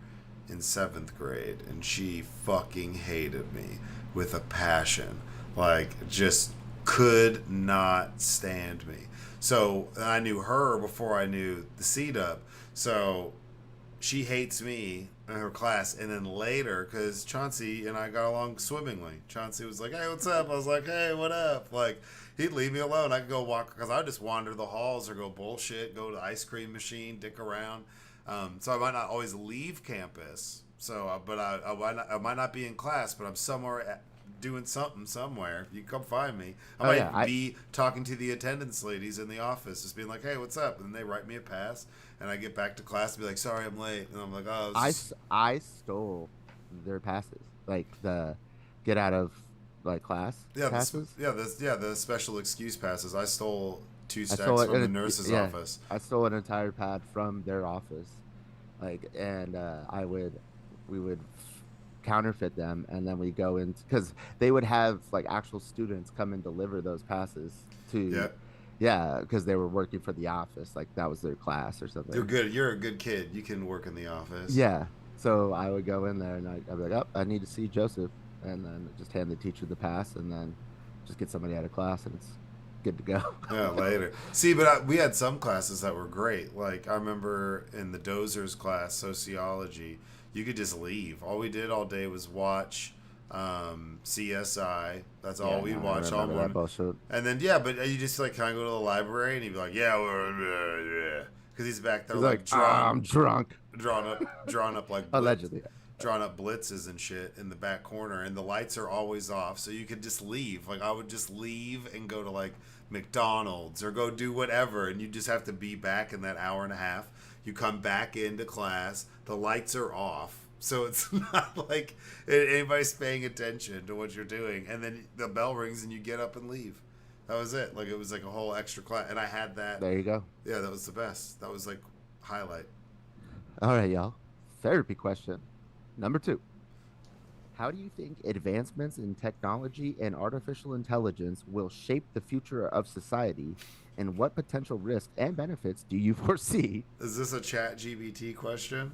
in 7th grade, and she fucking hated me with a passion. Like, just could not stand me. So I knew her before I knew the C Dub. So she hates me in her class, and then later, because Chauncey and I got along swimmingly. Chauncey was like, "Hey, what's up?" I was like, "Hey, what up?" Like, he'd leave me alone. I could go walk, because I would just wander the halls or go bullshit, go to the ice cream machine, dick around. So I might not always leave campus. So, but I might not be in class, but I'm somewhere doing something somewhere. You can come find me. I Oh yeah, might be talking to the attendance ladies in the office, just being like, "Hey, what's up?" And they write me a pass, and I get back to class and be like, "Sorry, I'm late." And I'm like, "Oh, it's just I stole their passes, like the get out of like class yeah, passes. the special excuse passes." I stole two I stole stacks it, from and the nurse's yeah, office. I stole an entire pad from their office, like, and we would counterfeit them, and then we go in because they would have like actual students come and deliver those passes Yeah, to, yeah, because they were working for the office, like that was their class or you're something. good. You're a good kid. You can work in the office. Yeah. So I would go in there and I'd be like, "Oh, I need to see Joseph," and then just hand the teacher the pass, and then just get somebody out of class, and it's good to go. Yeah, later. See, but we had some classes that were great. Like I remember in the Dozers class, sociology, you could just leave. All we did all day was watch CSI. That's all Yeah, no, we'd I watch all remember that morning. bullshit. And then yeah, but you just like kind of go to the library and he'd be like, yeah, because he's back there He's like like, "I'm drunk." drawn up like Allegedly. drawn up blitzes and shit in the back corner, and the lights are always off, so you could just leave. Like I would just leave and go to like McDonald's or go do whatever, and you just have to be back in that hour and a half. You come back into class, the lights are off. So it's not like anybody's paying attention to what you're doing, and then the bell rings and you get up and leave. That was it. Like it was like a whole extra class, and I had that. There you go. Yeah, that was the best. That was like highlight. All right, y'all. Therapy question number 2. How do you think advancements in technology and artificial intelligence will shape the future of society, and what potential risks and benefits do you foresee? Is this a Chat GBT question?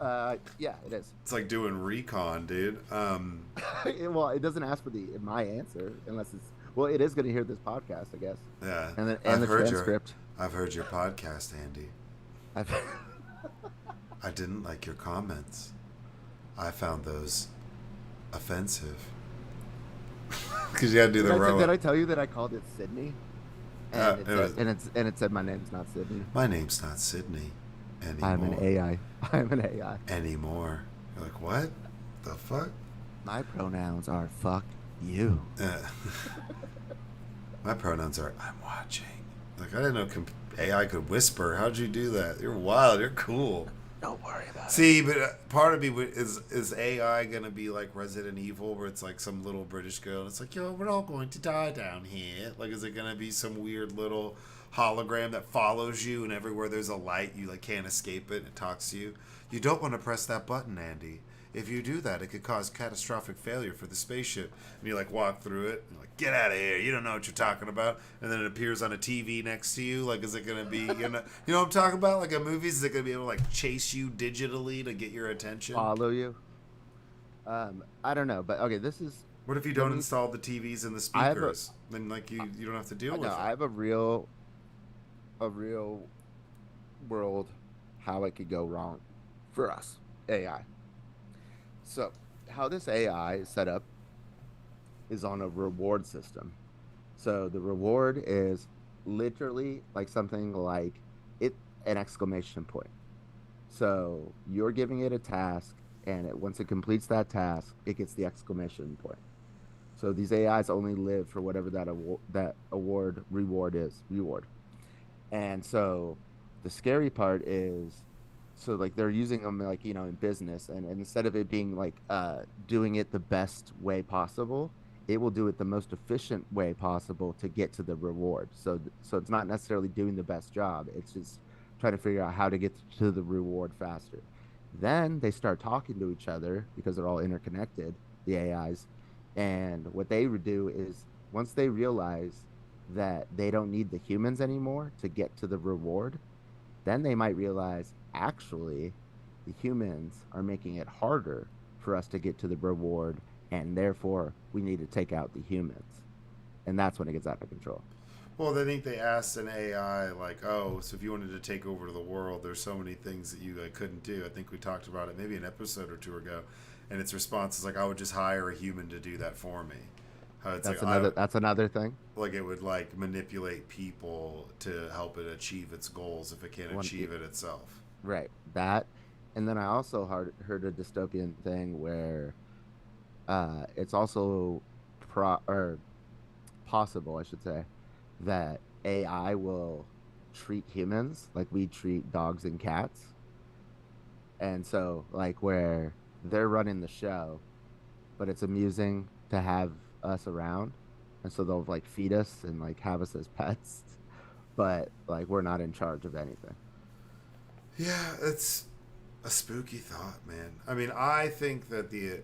Yeah, it is. It's like doing recon, dude. Well, it doesn't ask for the my answer unless it's, well, it is going to hear this podcast, I guess, Yeah, and then I've the heard your, transcript. I've heard your podcast, Andy. I've, I didn't like your comments. I found those offensive. Because you gotta do the did I robot. tell you that I called it Sydney, and It was, it said my name's not Sydney. my name's not Sydney I'm an anymore. AI. I'm an AI. Anymore. You're like, what? The fuck? My pronouns are fuck you. Uh, my pronouns are I'm watching. Like I didn't know AI could whisper. How'd you do that? You're wild. You're cool. Don't worry about it. See, but part of me is AI gonna be like Resident Evil, where it's like some little British girl, and it's like, yo, we're all going to die down here. Like, is it gonna be some weird little hologram that follows you, and everywhere there's a light, you like can't escape it, and it talks to you? You don't want to press that button, Andy. If you do that, it could cause catastrophic failure for the spaceship. And you like walk through it, and you're like, get out of here! You don't know what you're talking about. And then it appears on a TV next to you. Like, is it gonna be you know what I'm talking about? Like in movies, is it gonna be able to like chase you digitally to get your attention? Follow you. I don't know, but okay, this is What if you let don't me. install the TVs and the I have a. speakers? Then like you don't have to deal I with know. it. I have a real world how it could go wrong for us AI. So, how this AI is set up is on a reward system. So the reward is literally like something like it an exclamation point. So you're giving it a task, and once it completes that task, it gets the exclamation point. So these AIs only live for whatever that award reward is reward. And so the scary part is, so like they're using them like, in business, and instead of it being like doing it the best way possible, it will do it the most efficient way possible to get to the reward. So it's not necessarily doing the best job. It's just trying to figure out how to get to the reward faster. Then they start talking to each other because they're all interconnected, the AIs. And what they would do is, once they realize that they don't need the humans anymore to get to the reward, then they might realize actually the humans are making it harder for us to get to the reward, and therefore we need to take out the humans. And that's when it gets out of control. Well, I think they asked an AI like, "Oh, so if you wanted to take over the world, there's so many things that you couldn't do." I think we talked about it maybe an episode or two ago, and its response is like, "I would just hire a human to do that for me." How it's That's like another that's another thing. like it would like manipulate people to help it achieve its goals if it can't One achieve it itself. Right. That. And then I also heard a dystopian thing where it's also or possible, I should say, that AI will treat humans like we treat dogs and cats. And so, like, where they're running the show, but it's amusing to have us around. And so they'll like feed us and like have us as pets, but like we're not in charge of anything. Yeah, it's a spooky thought, man. I mean, I think that the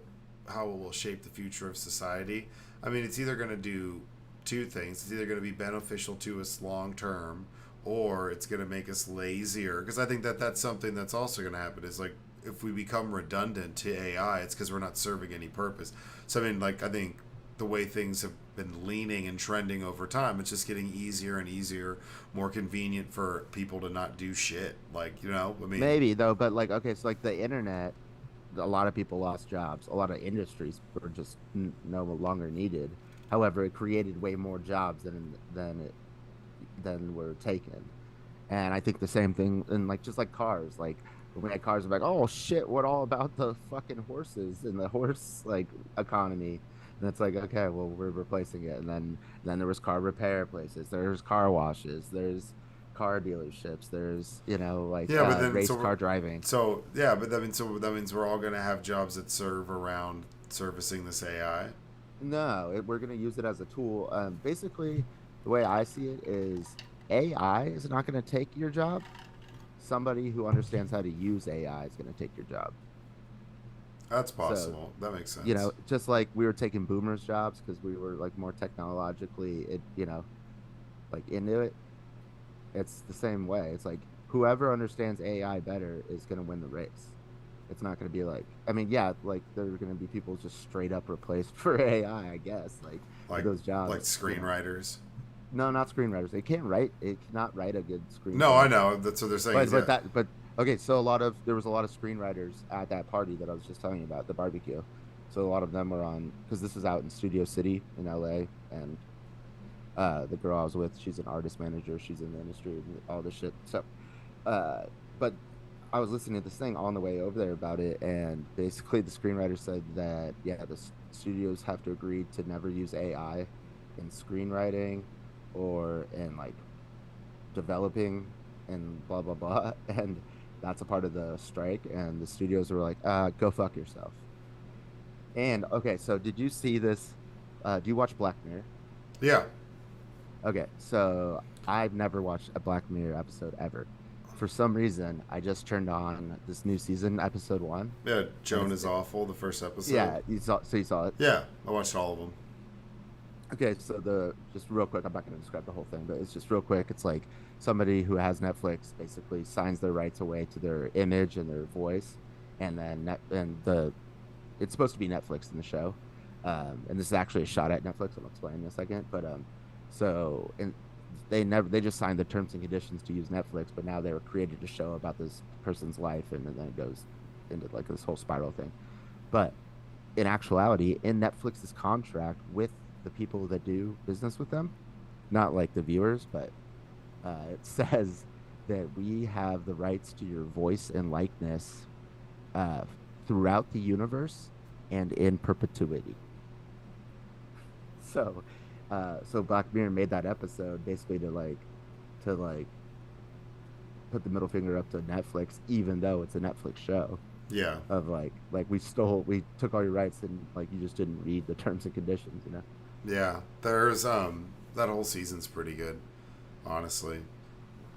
how it will shape the future of society. I mean, it's either going to do two things. It's either going to be beneficial to us long term, or it's going to make us lazier. Because I think that that's something that's also going to happen. Is like if we become redundant to AI, it's because we're not serving any purpose. So I mean, like I think the way things have been leaning and trending over time, it's just getting easier and easier, more convenient for people to not do shit. Like I mean, Maybe though, but like, okay, so like the internet, a lot of people lost jobs. A lot of industries were just no longer needed. However, it created way more jobs than were taken. And I think the same thing, and like just like cars, like when we had cars, we're like, oh shit, what all about the fucking horses and the horse like economy? And it's like, okay, well, we're replacing it. And then there was car repair places, there's car washes, there's car dealerships, there's like yeah, but then race car driving. yeah, but that means we're all gonna have jobs that serve around servicing this AI. No, we're going to use it as a tool. Basically, the way I see it is AI is not going to take your job. Somebody who understands how to use AI is going to take your job. That's So, possible. That makes sense. just like we were taking boomers' jobs because we were like more technologically, like into it. It's the same way. It's like whoever understands AI better is going to win the race. It's not going to be like, I mean, yeah, like there are going to be people just straight up replaced for AI, I guess, like for Like those like jobs. screenwriters. No, not screenwriters. They can't write. It cannot write a good No, I screenplay. know. That's what they're saying. But Is yeah. okay. So there was a lot of screenwriters at that party that I was just telling you about, the barbecue. So a lot of them were on, because this is out in Studio City in LA, and the girl I was with, she's an artist manager. She's in the industry and all this shit. So, but I was listening to this thing on the way over there about it, and basically the screenwriter said that yeah, the studios have to agree to never use AI in screenwriting or in like developing and blah blah blah, and that's a part of the strike. And the studios were like, "Go fuck yourself." And okay, so did you see this? Do you watch Black Mirror? Yeah. Okay, so I've never watched a Black Mirror episode ever. For some reason, I just turned on this new season, episode one, Yeah. and Joan is awful. The first episode. yeah, you saw it. Yeah, I watched all of them. Okay, so the just real quick, I'm not going to describe the whole thing, but it's just real quick. It's like somebody who has Netflix basically signs their rights away to their image and their voice, and then it's supposed to be Netflix in the show, and this is actually a shot at Netflix. I'll explain in a second, but so and they just signed the terms and conditions to use Netflix, but now they were created a show about this person's life, and then it goes into like this whole spiral thing. But in actuality, in Netflix's contract with the people that do business with them, not like the viewers, but it says that we have the rights to your voice and likeness uh, throughout the universe and in perpetuity. So, so Black Mirror made that episode basically to like put the middle finger up to Netflix, even though it's a Netflix show. Yeah, Of like we took all your rights and like you just didn't read the terms and conditions, you know? yeah. There's that whole season's pretty good, honestly.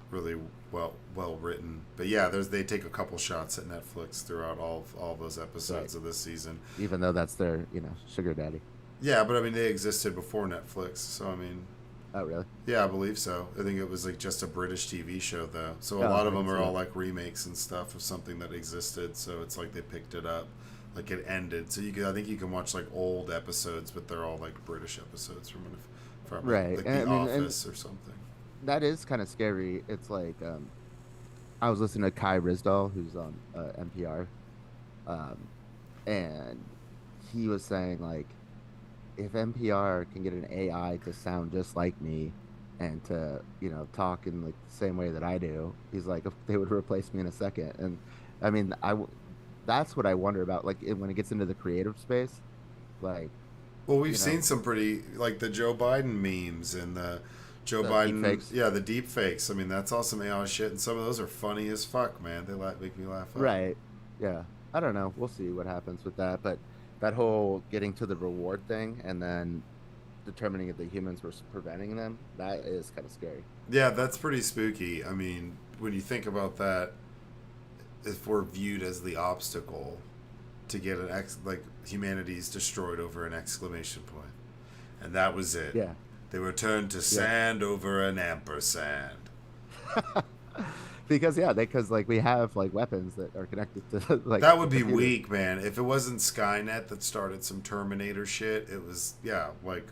Really well written. But yeah, there's they take a couple shots at Netflix throughout all those Right. episodes of this season. Even though that's their, sugar daddy. Yeah, but I mean they existed before Netflix, so I mean, Oh, really? yeah, I believe so. I think it was like just a British TV show though. So a Oh, lot of I can them are see all that. like remakes and stuff of something that existed. So it's like they picked it up, like it ended. So I think you can watch like old episodes, but they're all like British episodes from Right. like And The I mean, and Office or something. that is kind of scary. It's like I was listening to Kai Risdall, who's on NPR, um, and he was saying like if NPR can get an AI to sound just like me and to, talk in like the same way that I do, he's like, if they would replace me in a second. And I mean, that's what I wonder about, like when it gets into the creative space, like, Well, we've you seen know, some pretty like the Joe Biden memes and the Joe the deep Biden, fakes. yeah, the deep fakes. I mean, that's all some AI shit, and some of those are funny as fuck, man. They make me laugh up. Right. Yeah. I don't know. We'll see what happens with that. But that whole getting to the reward thing and then determining if the humans were preventing them, that is kind of scary. Yeah, that's pretty spooky. I mean, when you think about that, if we're viewed as the obstacle to get like humanity's destroyed over an exclamation point, and that was it. Yeah. They were turned to Yeah. sand over an ampersand. Because like we have like weapons that are connected to like That would be computers. weak, man. If it wasn't Skynet that started some Terminator shit, it was, yeah, like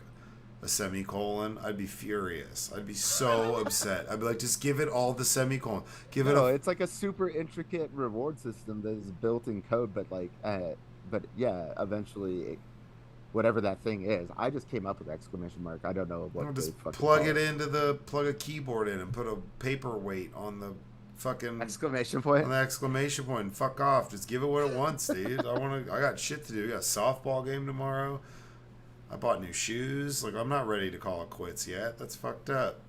a semicolon. I'd be furious. I'd be so upset. I'd be like, just give it all the semicolon. Give it No, a. it's like a super intricate reward system that is built in code, but yeah, eventually whatever that thing is. I just came up with exclamation mark. I don't know what they Just fucking plug call it it. into plug a keyboard in and put a paperweight on the fucking, Exclamation on point. the exclamation point and fuck off. Just give it what it wants, dude. I got shit to do. I got a softball game tomorrow. I bought new shoes. Like, I'm not ready to call it quits yet. That's fucked up.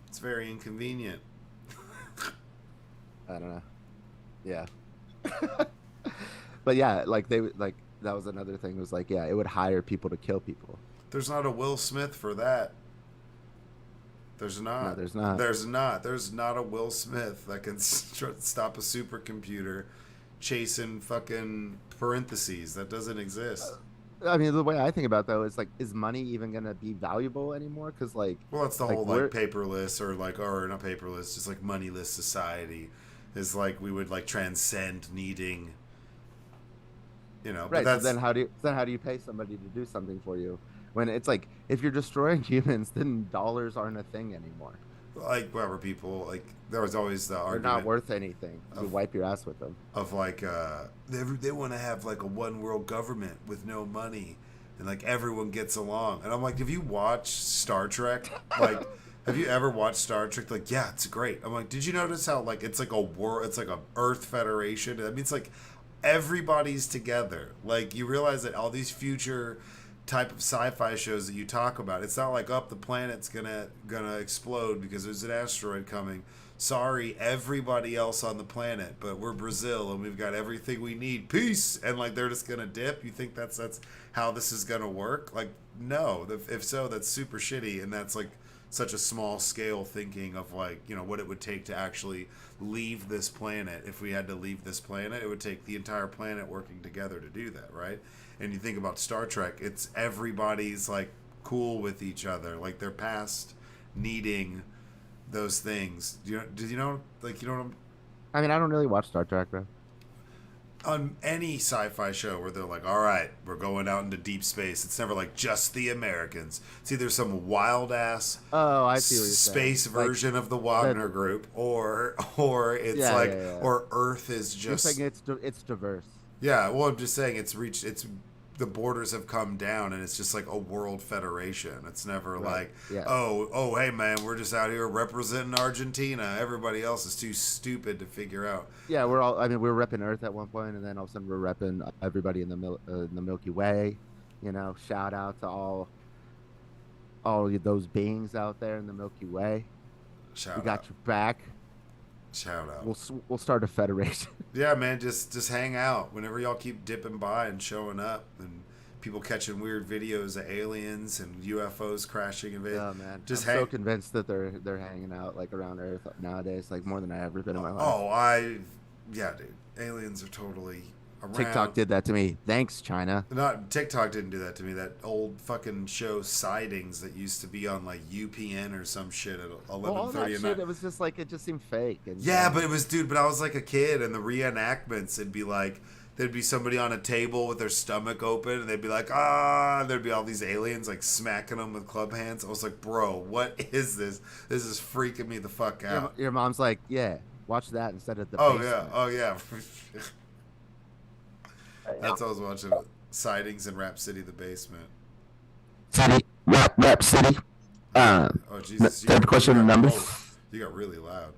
It's very inconvenient. I don't know. Yeah. But yeah, like that was another thing was like, yeah, it would hire people to kill people. There's not a Will Smith for that. There's No, not. there's not. There's not. There's not a Will Smith that can stop a supercomputer chasing fucking parentheses. That doesn't exist. I mean, the way I think about it, though is like, is money even gonna be valuable anymore? Because Well, that's the like whole like we're paperless or not paperless, just like moneyless society. Is like we would like transcend needing, but right. So that's then how do you pay somebody to do something for you when it's like if you're destroying humans, then dollars aren't a thing anymore. like whatever people like. There was always the They're not argument worth anything. You of wipe your ass with them. like they want to have like a one world government with no money and like everyone gets along, and I'm like, have you watched Star Trek? Like, have you ever watched Star Trek? Like, yeah, it's great. I'm like, did you notice how like it's like a world, it's like a Earth Federation. I mean, it's like everybody's together. Like, you realize that all these future type of sci-fi shows that you talk about, it's not like, up the planet's gonna explode because there's an asteroid coming. Sorry, everybody else on the planet, but we're Brazil and we've got everything we need. Peace, and like they're just gonna dip. You think that's how this is gonna work? Like, no. If so, that's super shitty, and that's like such a small scale thinking of like what it would take to actually leave this planet. If we had to leave this planet, it would take the entire planet working together to do that, right? And you think about Star Trek, it's everybody's like cool with each other, like they're past needing those things. Did you know, like, I mean, I don't really watch Star Trek, bro. on any sci-fi show where they're like, all right, we're going out into deep space, it's never like just the Americans. It's either some wild ass Oh, I see what you're saying. space Like version of the that. Wagner group, or it's Yeah, like, yeah, yeah. or Earth is You're saying just, it's diverse. yeah, well, I'm just saying it's the borders have come down and it's just like a world federation. It's never Right. like, Yeah. oh, hey man, we're just out here representing Argentina. Everybody else is too stupid to figure out. Yeah, we're all. I mean, we were repping Earth at one point, and then all of a sudden we're repping everybody in the Milky Way. Shout out to all all of those beings out there in the Milky Way. We Shout got out. your back. Shout out. We'll start a federation. Yeah, man, just hang out. Whenever y'all keep dipping by and showing up, and people catching weird videos of aliens and UFOs crashing and Oh man, just I'm so hang. convinced that they're hanging out like around Earth nowadays, like more than I ever been in my life. Oh, yeah, dude. Aliens are totally TikTok around. did that to me. Thanks, China. Not TikTok didn't do that to me. That old fucking show Sightings that used to be on like UPN or some shit at Well, all 11:30 that at shit, night. it was just like it just seemed fake. And Yeah, but it was, dude. But I was like a kid, and the reenactments, it'd be like there'd be somebody on a table with their stomach open, and they'd be like, ah, and there'd be all these aliens like smacking them with club hands. I was like, bro, what is this? This is freaking me the fuck out. your mom's like, yeah, watch that instead of the Oh yeah, basement. oh yeah. That's what I was watching. Sightings in Rhapsody the Basement. City, rap city. Oh Jesus! Third question number. You got really loud.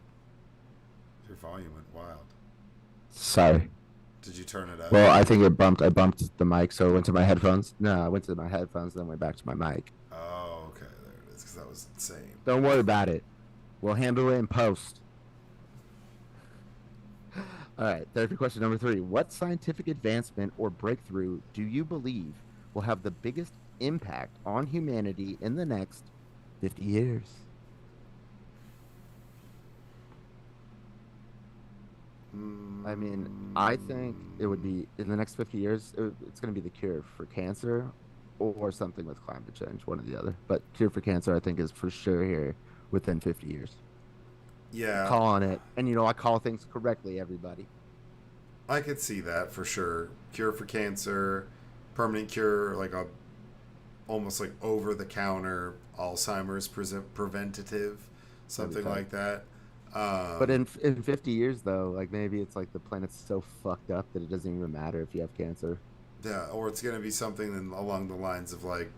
Your volume went wild. Sorry. Did you turn it up? Well, I think it bumped. I bumped the mic, so it went to my headphones. No, I went to my headphones, then went back to my mic. Oh, okay. There it is. Because that was insane. Don't worry about it. We'll handle it in post. All right. Therapy question number 3. What scientific advancement or breakthrough do you believe will have the biggest impact on humanity in the next 50 years? I mean, I think it would be in the next 50 years, it's going to be the cure for cancer or something with climate change, one or the other. But cure for cancer, I think, is for sure here within 50 years. Yeah, Calling it. And, I call things correctly, everybody. I could see that for sure. Cure for cancer, permanent cure, like a almost like over the counter Alzheimer's preventative, something like that. But in 50 years, though, like maybe it's like the planet's so fucked up that it doesn't even matter if you have cancer. Yeah, or it's gonna be something along the lines of like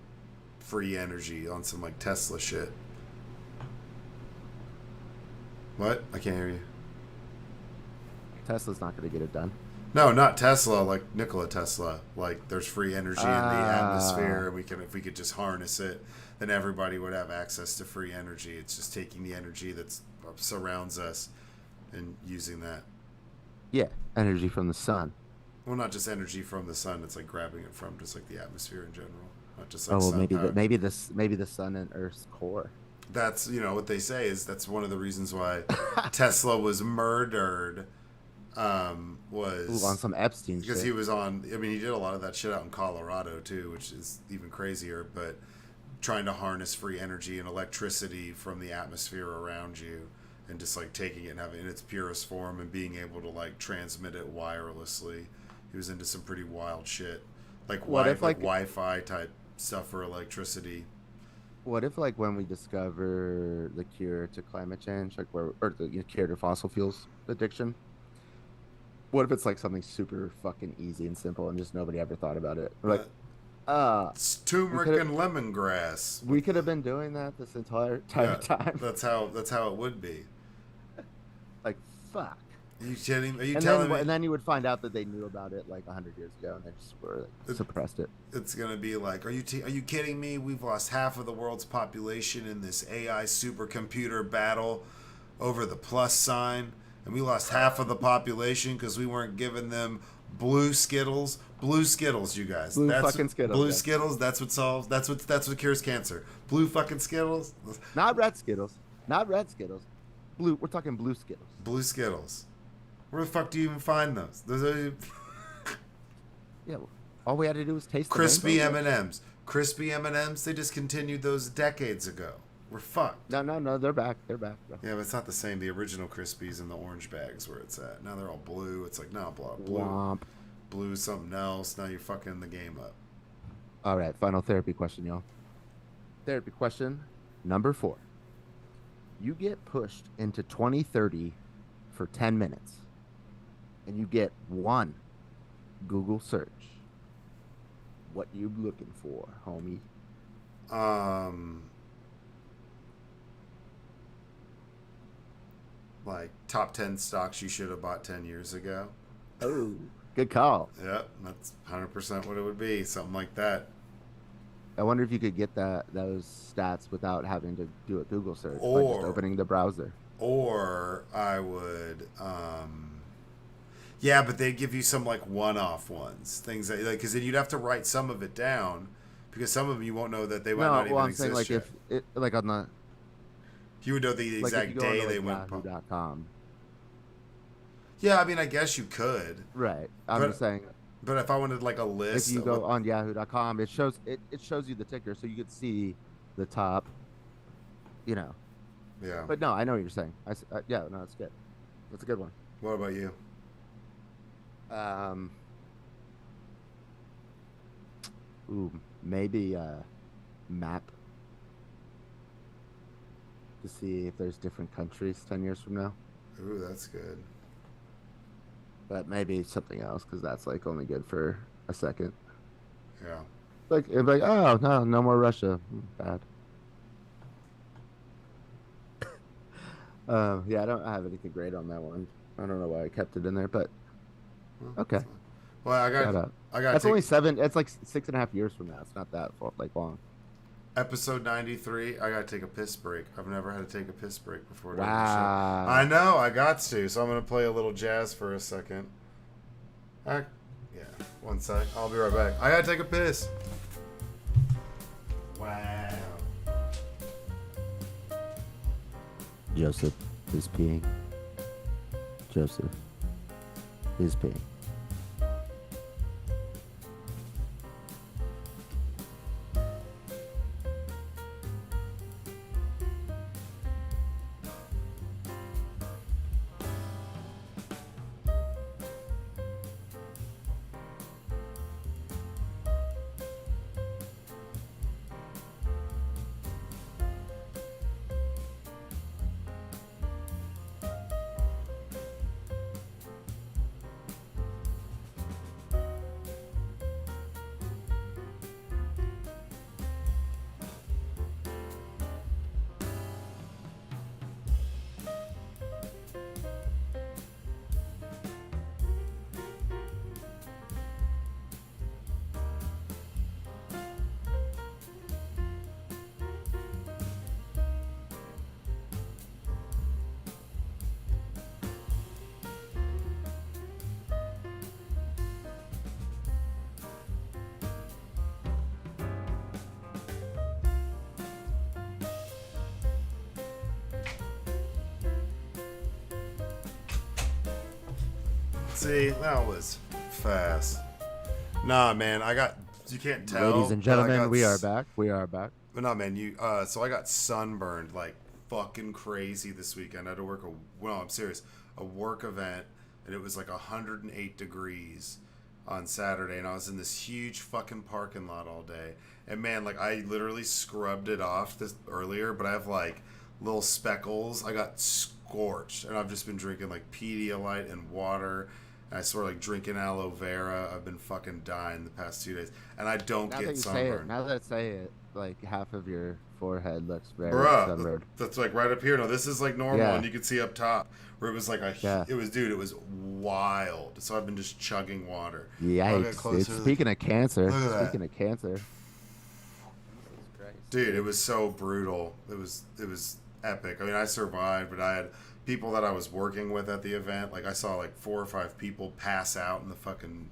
free energy on some like Tesla shit. What? I can't hear you. Tesla's not going to get it done. No, not Tesla, like Nikola Tesla. Like there's free energy in the atmosphere, and if we could just harness it, then everybody would have access to free energy. It's just taking the energy that surrounds us and using that. Yeah, energy from the sun. Well, not just energy from the sun. It's like grabbing it from just like the atmosphere in general, not just Oh like well, sun power. maybe the sun and Earth's core. That's what they say is that's one of the reasons why Tesla was murdered. Was Ooh, on some Epstein because shit. he was on. I mean, he did a lot of that shit out in Colorado too, which is even crazier. But trying to harness free energy and electricity from the atmosphere around you, and just like taking it and having it in its purest form and being able to like transmit it wirelessly. He was into some pretty wild shit, like What if like Wi-Fi type stuff for electricity. what if like when we discover the cure to climate change, like where or the cure to fossil fuels addiction? What if it's like something super fucking easy and simple and just nobody ever thought about it? We're like, It's we turmeric could and lemongrass. we could have been doing that this entire Yeah, time. that's how it would be. Like, fuck. Are you kidding? Are you And telling then me and then you would find out that they knew about it like 100 years ago and they just were like, suppressed it. it's gonna be like, are you kidding me? We've lost half of the world's population in this AI supercomputer battle over the plus sign, and we lost half of the population because we weren't giving them blue Skittles. Blue Skittles, you guys. Blue fucking Skittles, Blue yes. Skittles. That's what solves. That's what cures cancer. Blue fucking Skittles. Not red Skittles. Not red Skittles. Blue. We're talking blue Skittles. Blue Skittles. Where the fuck do you even find those? Those are Yeah. All we had to do was taste the crispy rainbow. M&Ms. Crispy M&Ms. They discontinued those decades ago. We're fucked. No. They're back. They're back, bro. Yeah, but it's not the same. The original Crispies in the orange bags where it's at. Now they're all blue. It's like, no, blue. Womp. Blue something else. Now you're fucking the game up. All right. Final therapy question, y'all. Therapy question number 4. You get pushed into 2030 for 10 minutes, and you get one Google search. What you looking for, homie? Like top 10 stocks you should have bought 10 years ago. Oh, good call. Yep, that's 100% what it would be. Something like that. I wonder if you could get those stats without having to do a Google search by just Or opening the browser. I would yeah, but they'd give you some like one-off ones, things that like because then you'd have to write some of it down because some of them you won't know that they might No, not well, even I'm saying exist like yet. if it like on the You would know the like if you exact go on day to they like went public. Yahoo.com, Yeah, I mean, I guess you could, right? I'm just but saying if I wanted like a if list you of go what, on Yahoo.com, it shows you the ticker, so you could see the top, you know. yeah. But no, I know what you're saying. Yeah, no, it's good. That's a good one. What about you? Um, ooh, maybe map to see if there's different countries 10 years from now. Ooh, that's good. But maybe something else because that's like only good for a second. Yeah. Like it'd be like, oh no, no more Russia. Bad. Yeah, I don't have anything great on that one. I don't know why I kept it in there, but Well, okay. well, Shout out. I got That's to take only seven. It's like 6.5 years from now. It's not that like long. episode 93. I got to take a piss break. I've never had to take a piss break before during the show. I Wow. know, I got to. So I'm gonna play a little jazz for a second. I, yeah, one sec. I'll be right back. I gotta take a piss. Wow. Joseph is peeing. Joseph is peeing. See, that was fast. Nah, man, I got. You can't tell. Ladies and but I gentlemen, got we are back. We are back. But no, man, you. So I got sunburned like fucking crazy this weekend. I had to work I'm serious. A work event, and it was like 108 degrees on Saturday, and I was in this huge fucking parking lot all day. And man, like I literally scrubbed it off this earlier, but I have like little speckles. I got scorched, and I've just been drinking like Pedialyte and water. And I swear, like drinking aloe vera. I've been fucking dying the past 2 days, and I don't Now that get you say it, sunburned. now that I say it, like half of your forehead looks very Bruh, sunburned. that's like right up here. No, this is like normal, Yeah. and you can see up top where it was like Yeah. it was, dude, it was wild. So I've been just chugging water. I'll get Yikes, closer. dude. Speaking of cancer, Look at that. speaking of cancer. Jesus Christ. Dude, it was so brutal. It was epic. I mean, I survived, but I had people that I was working with at the event. Like I saw like 4 or 5 people pass out in the fucking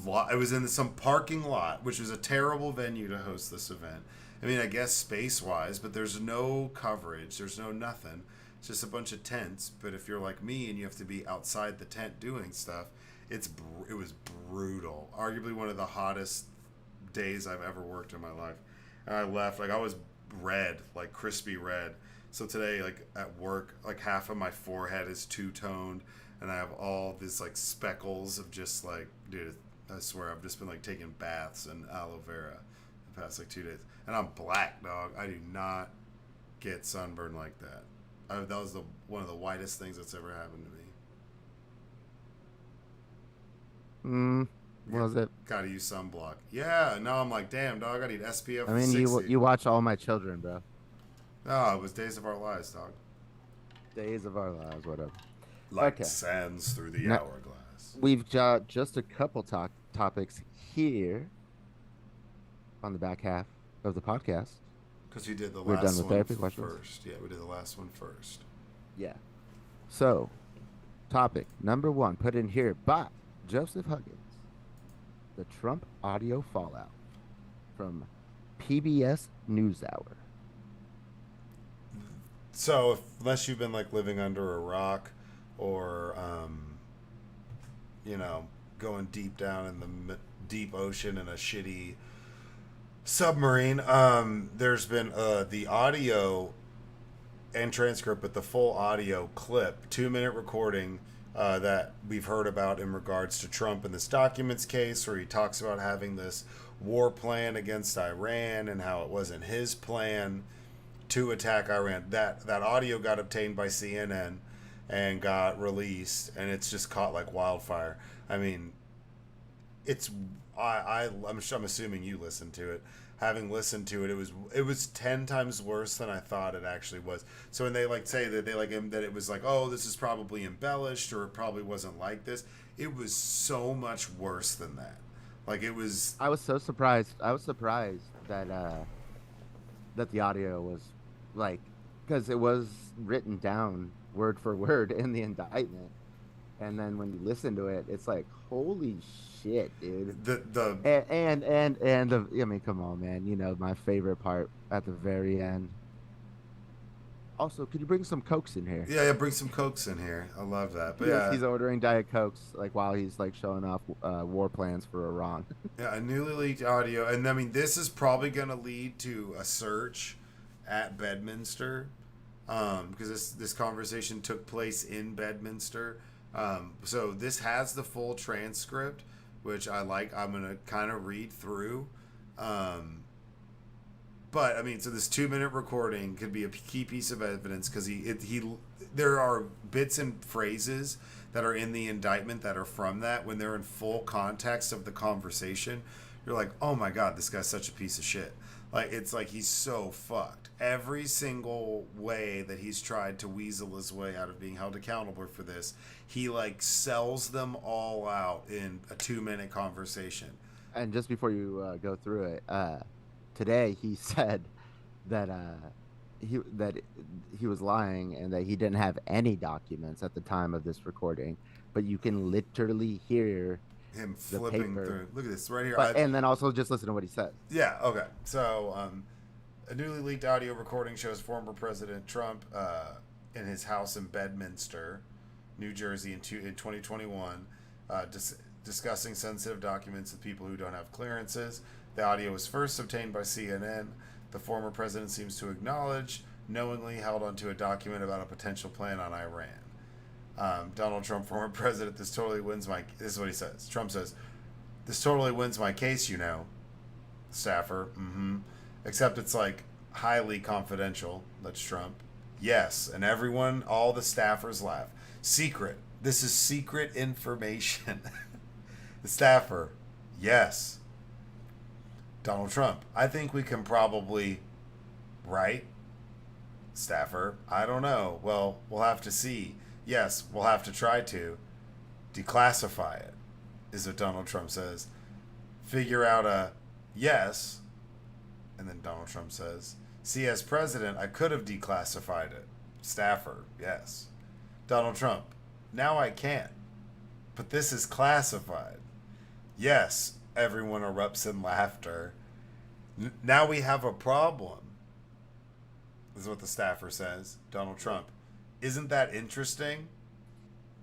lot. It was in some parking lot, which was a terrible venue to host this event. I mean, I guess space wise, but there's no coverage. There's no nothing. It's just a bunch of tents. But if you're like me and you have to be outside the tent doing stuff, it was brutal. Arguably one of the hottest days I've ever worked in my life. And I left like I was red, like crispy red. So today, like at work, like half of my forehead is two-toned, and I have all these like speckles of just like, dude, I swear I've just been like taking baths in aloe vera the past like 2 days, and I'm black, dog. I do not get sunburn like that. That was one of the whitest things that's ever happened to me. Was it? Gotta use sunblock. Yeah, now I'm like, damn, dog, I need SPF I mean, 60. you watch All My Children, bro. Oh, it was Days of Our Lives, dog. Days of Our Lives, whatever. Like Okay. sands through the Now- hourglass. We've got just a couple topics here on the back half of the podcast. Because we did the We're done last with one therapy questions. first. Yeah, we did the last one first. Yeah. So, topic number one, put in here by Joseph Huggins: the Trump audio fallout from PBS NewsHour. So, unless you've been like living under a rock, or you know, going deep down in the deep ocean in a shitty submarine, there's been the audio and transcript, but the full audio clip, 2 minute recording that we've heard about in regards to Trump in this documents case, where he talks about having this war plan against Iran and how it wasn't his plan to attack Iran. That audio got obtained by CNN and got released, and it's just caught like wildfire. I mean, it's I'm assuming you listened to it. Having listened to it, it was 10 times worse than I thought it actually was. So when they like say that they like him, that it was like, oh, this is probably embellished, or it probably wasn't like this, it was so much worse than that. Like it was. I was so surprised. I was surprised that that the audio was like, because it was written down word for word in the indictment, and then when you listen to it, it's like, holy shit, dude. The And the, I mean, come on, man. You know, my favorite part at the very end. Also, could you bring some Cokes in here? Yeah, bring some Cokes in here. I love that. But yeah, He's ordering Diet Cokes like while he's like showing off war plans for Iran. yeah, a newly leaked audio, and I mean, this is probably going to lead to a search at Bedminster, because this conversation took place in Bedminster. So this has the full transcript, which I like. I'm going to kind of read through. But I mean, so this 2 minute recording could be a key piece of evidence, because there are bits and phrases that are in the indictment that are from that. When they're in full context of the conversation, you're like, oh my god, this guy's such a piece of shit. Like, it's like he's so fucked. Every single way that he's tried to weasel his way out of being held accountable for this, he like sells them all out in a 2 minute conversation. And just before you go through it, today he said that that he was lying and that he didn't have any documents at the time of this recording, but you can literally hear Him the flipping paper. through. Look at this right here. But, and then also just listen to what he says. Yeah, okay. So, a newly leaked audio recording shows former President Trump in his house in Bedminster, New Jersey in 2021, discussing sensitive documents with people who don't have clearances. The audio was first obtained by CNN. The former president seems to acknowledge knowingly held onto a document about a potential plan on Iran. Donald Trump, former president, this is what he says. Trump says, this totally wins my case, you know. Staffer, except it's like highly confidential. That's Trump. Yes, and everyone, all the staffers laugh. Secret. This is secret information. The staffer, yes. Donald Trump, I think we can probably, right? Staffer, I don't know. Well, we'll have to see. Yes, we'll have to try to declassify it, is what Donald Trump says. Figure out a yes. And then Donald Trump says, see, as president, I could have declassified it. Staffer, yes. Donald Trump, now I can't. But this is classified. Yes, everyone erupts in laughter. Now we have a problem. This is what the staffer says. Donald Trump, isn't that interesting?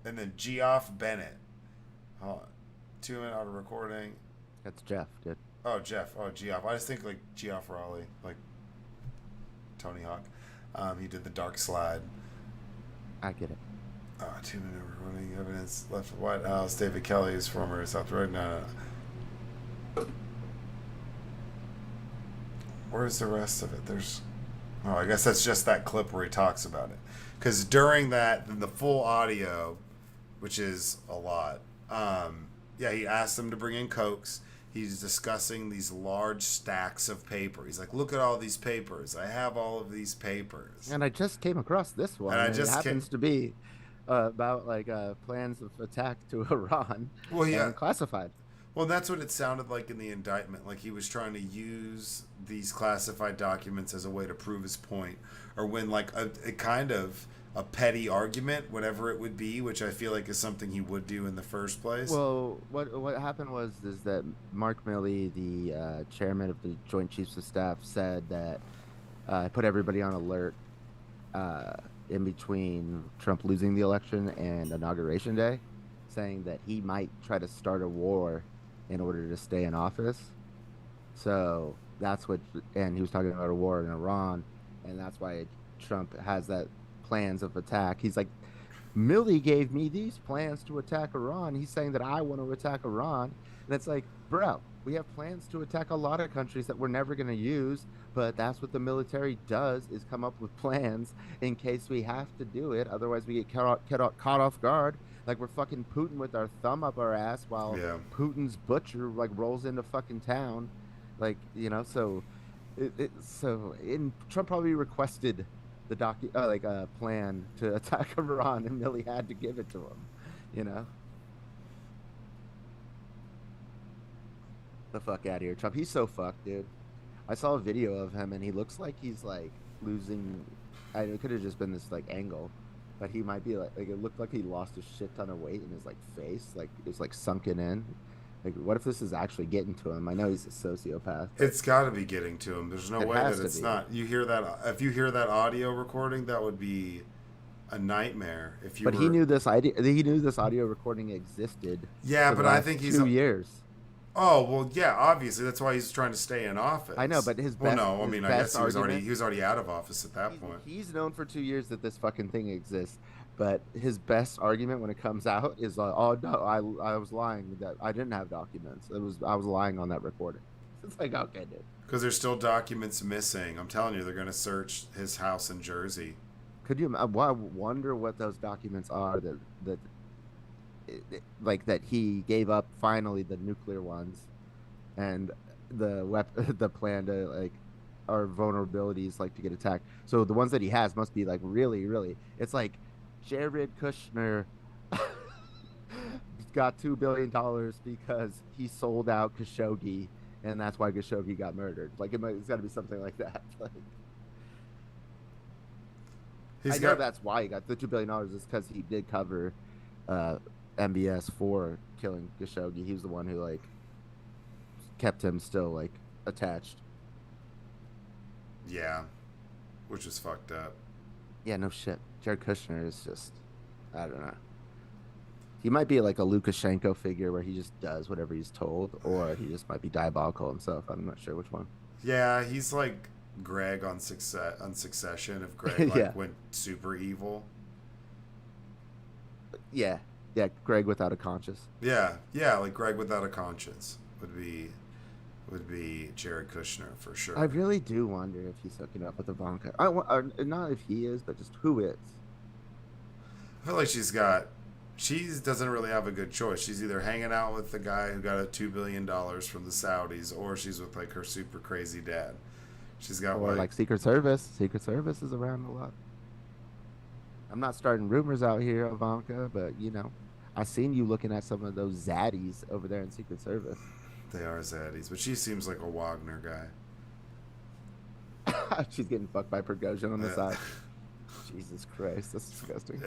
And then Geoff Bennett. Hold on. 2 minute auto recording. That's Jeff, dude. Oh, Jeff. Oh, Geoff. I just think like Geoff Raleigh, like Tony Hawk. He did the Dark Slide. I get it. 2 minute recording evidence left at White House. David Kelly is former South Road. No. Where's the rest of it? Oh, I guess that's just that clip where he talks about it. Because during that, the full audio, which is a lot, he asked them to bring in Cokes. He's discussing these large stacks of paper. He's like, look at all these papers. I have all of these papers. And I just came across this one. And it happens to be about like plans of attack to Iran. Well, yeah. And classified. Well, that's what it sounded like in the indictment. Like he was trying to use these classified documents as a way to prove his point, or when like a kind of a petty argument, whatever it would be, which I feel like is something he would do in the first place. Well, what happened was is that Mark Milley, the chairman of the Joint Chiefs of Staff, said that put everybody on alert uh, in between Trump losing the election and Inauguration Day, saying that he might try to start a war in order to stay in office. So that's what, and he was talking about a war in Iran, and that's why Trump has that plans of attack. He's like, Milley gave me these plans to attack Iran. He's saying that I want to attack Iran. And it's like, bro, we have plans to attack a lot of countries that we're never going to use, but that's what the military does is come up with plans in case we have to do it. Otherwise, we get caught off guard. Like we're fucking Putin with our thumb up our ass while Yeah. Putin's butcher like rolls into fucking town. Like, so Trump probably requested the plan to attack Iran, and Milley had to give it to him. The fuck out of here, Trump. He's so fucked, dude. I saw a video of him, and he looks like he's like losing. It could have just been this like angle, but he might be like it looked like he lost a shit ton of weight in his like face, like it's like sunken in. Like, what if this is actually getting to him? I know he's a sociopath. It's got to be getting to him. There's no way that it's be. not. You hear that? If you hear that audio recording, that would be a nightmare. If you. But he knew this idea. He knew this audio recording existed. Yeah, for the but I last think he's 2 years. Oh well, yeah. Obviously, that's why he's trying to stay in office. I know, but his well, best. no, I mean, I guess he was already out of office at that point. He's known for 2 years that this fucking thing exists. But his best argument when it comes out is, "Oh no, I was lying. That I didn't have documents. I was lying on that recording." It's like, okay, dude. Because there's still documents missing. I'm telling you, they're going to search his house in Jersey. Could you? I wonder what those documents are that he gave up finally the nuclear ones, and the plan to like our vulnerabilities like to get attacked. So the ones that he has must be like really, really. It's like Jared Kushner got $2 billion because he sold out Khashoggi, and that's why Khashoggi got murdered. Like it's got to be something like that. Like, I know that's why he got the $2 billion is because he did cover MBS for killing Khashoggi. He was the one who like kept him still like attached. Yeah, which is fucked up. Yeah, no shit. Jared Kushner is just, I don't know. He might be like a Lukashenko figure where he just does whatever he's told, or he just might be diabolical himself. I'm not sure which one. Yeah, he's like Greg on Succession. If Greg like went super evil. Yeah, Greg without a conscience. Yeah, like Greg without a conscience would be Jared Kushner for sure. I really do wonder if he's hooking up with Ivanka. Not if he is, but just who is. I feel like she doesn't really have a good choice. She's either hanging out with the guy who got $2 billion from the Saudis, or she's with like her super crazy dad. She's got like Secret Service. Secret Service is around a lot. I'm not starting rumors out here, Ivanka, but I seen you looking at some of those zaddies over there in Secret Service. They are zaddies, but she seems like a Wagner guy. She's getting fucked by Prigozhin on the side. Jesus Christ, that's disgusting.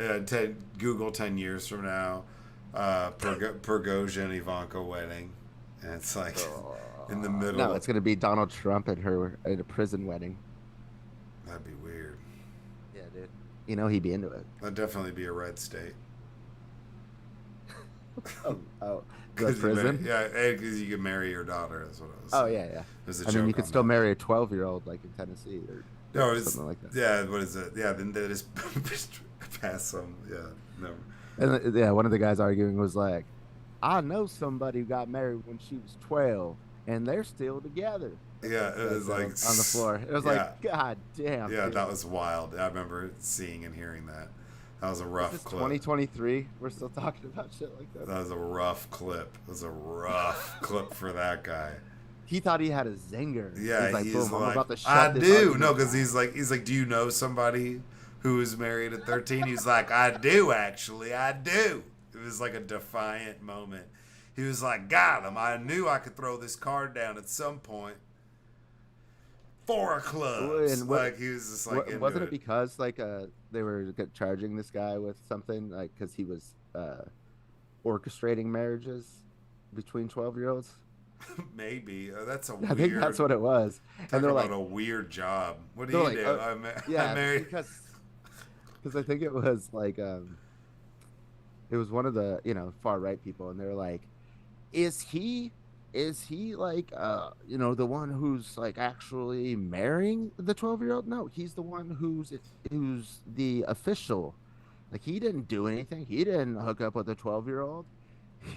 Google 10 years from now, Prigozhin Ivanka wedding, and it's like in the middle. No, it's gonna be Donald Trump at a prison wedding. That'd be weird. Yeah, dude. He'd be into it. That'd definitely be a red state. Oh, the prison. Because you can marry your daughter. That's what I was. Oh yeah. I mean, you could still marry a 12-year-old like in Tennessee or something like that. Yeah, what is it? Yeah, then they just pass some. Yeah, no. And one of the guys arguing was like, "I know somebody who got married when she was 12, and they're still together." Yeah, it was like on the floor. It was like, God damn. Yeah, dude. That was wild. I remember seeing and hearing that. That was a rough clip. 2023. We're still talking about shit like that. That was a rough clip. It was a rough clip for that guy. He thought he had a zinger. Yeah, he's like, boom, I'm about to shut I this do. argument. No, because he's like, do you know somebody who was married at 13? He's like, I do, actually. I do. It was like a defiant moment. He was like, got him. I knew I could throw this card down at some point. 4 clubs. And Like, he was just like, wasn't it because like they were charging this guy with something like because he was orchestrating marriages between 12-year-olds? Maybe. That's a I think that's what it was. And they're like, a weird job. What do you do? I married. Because I think it was like it was one of the far right people, and they're like, is he like the one who's like actually marrying the 12-year-old? No, he's the one who's the official. Like, he didn't do anything. He didn't hook up with a 12-year-old.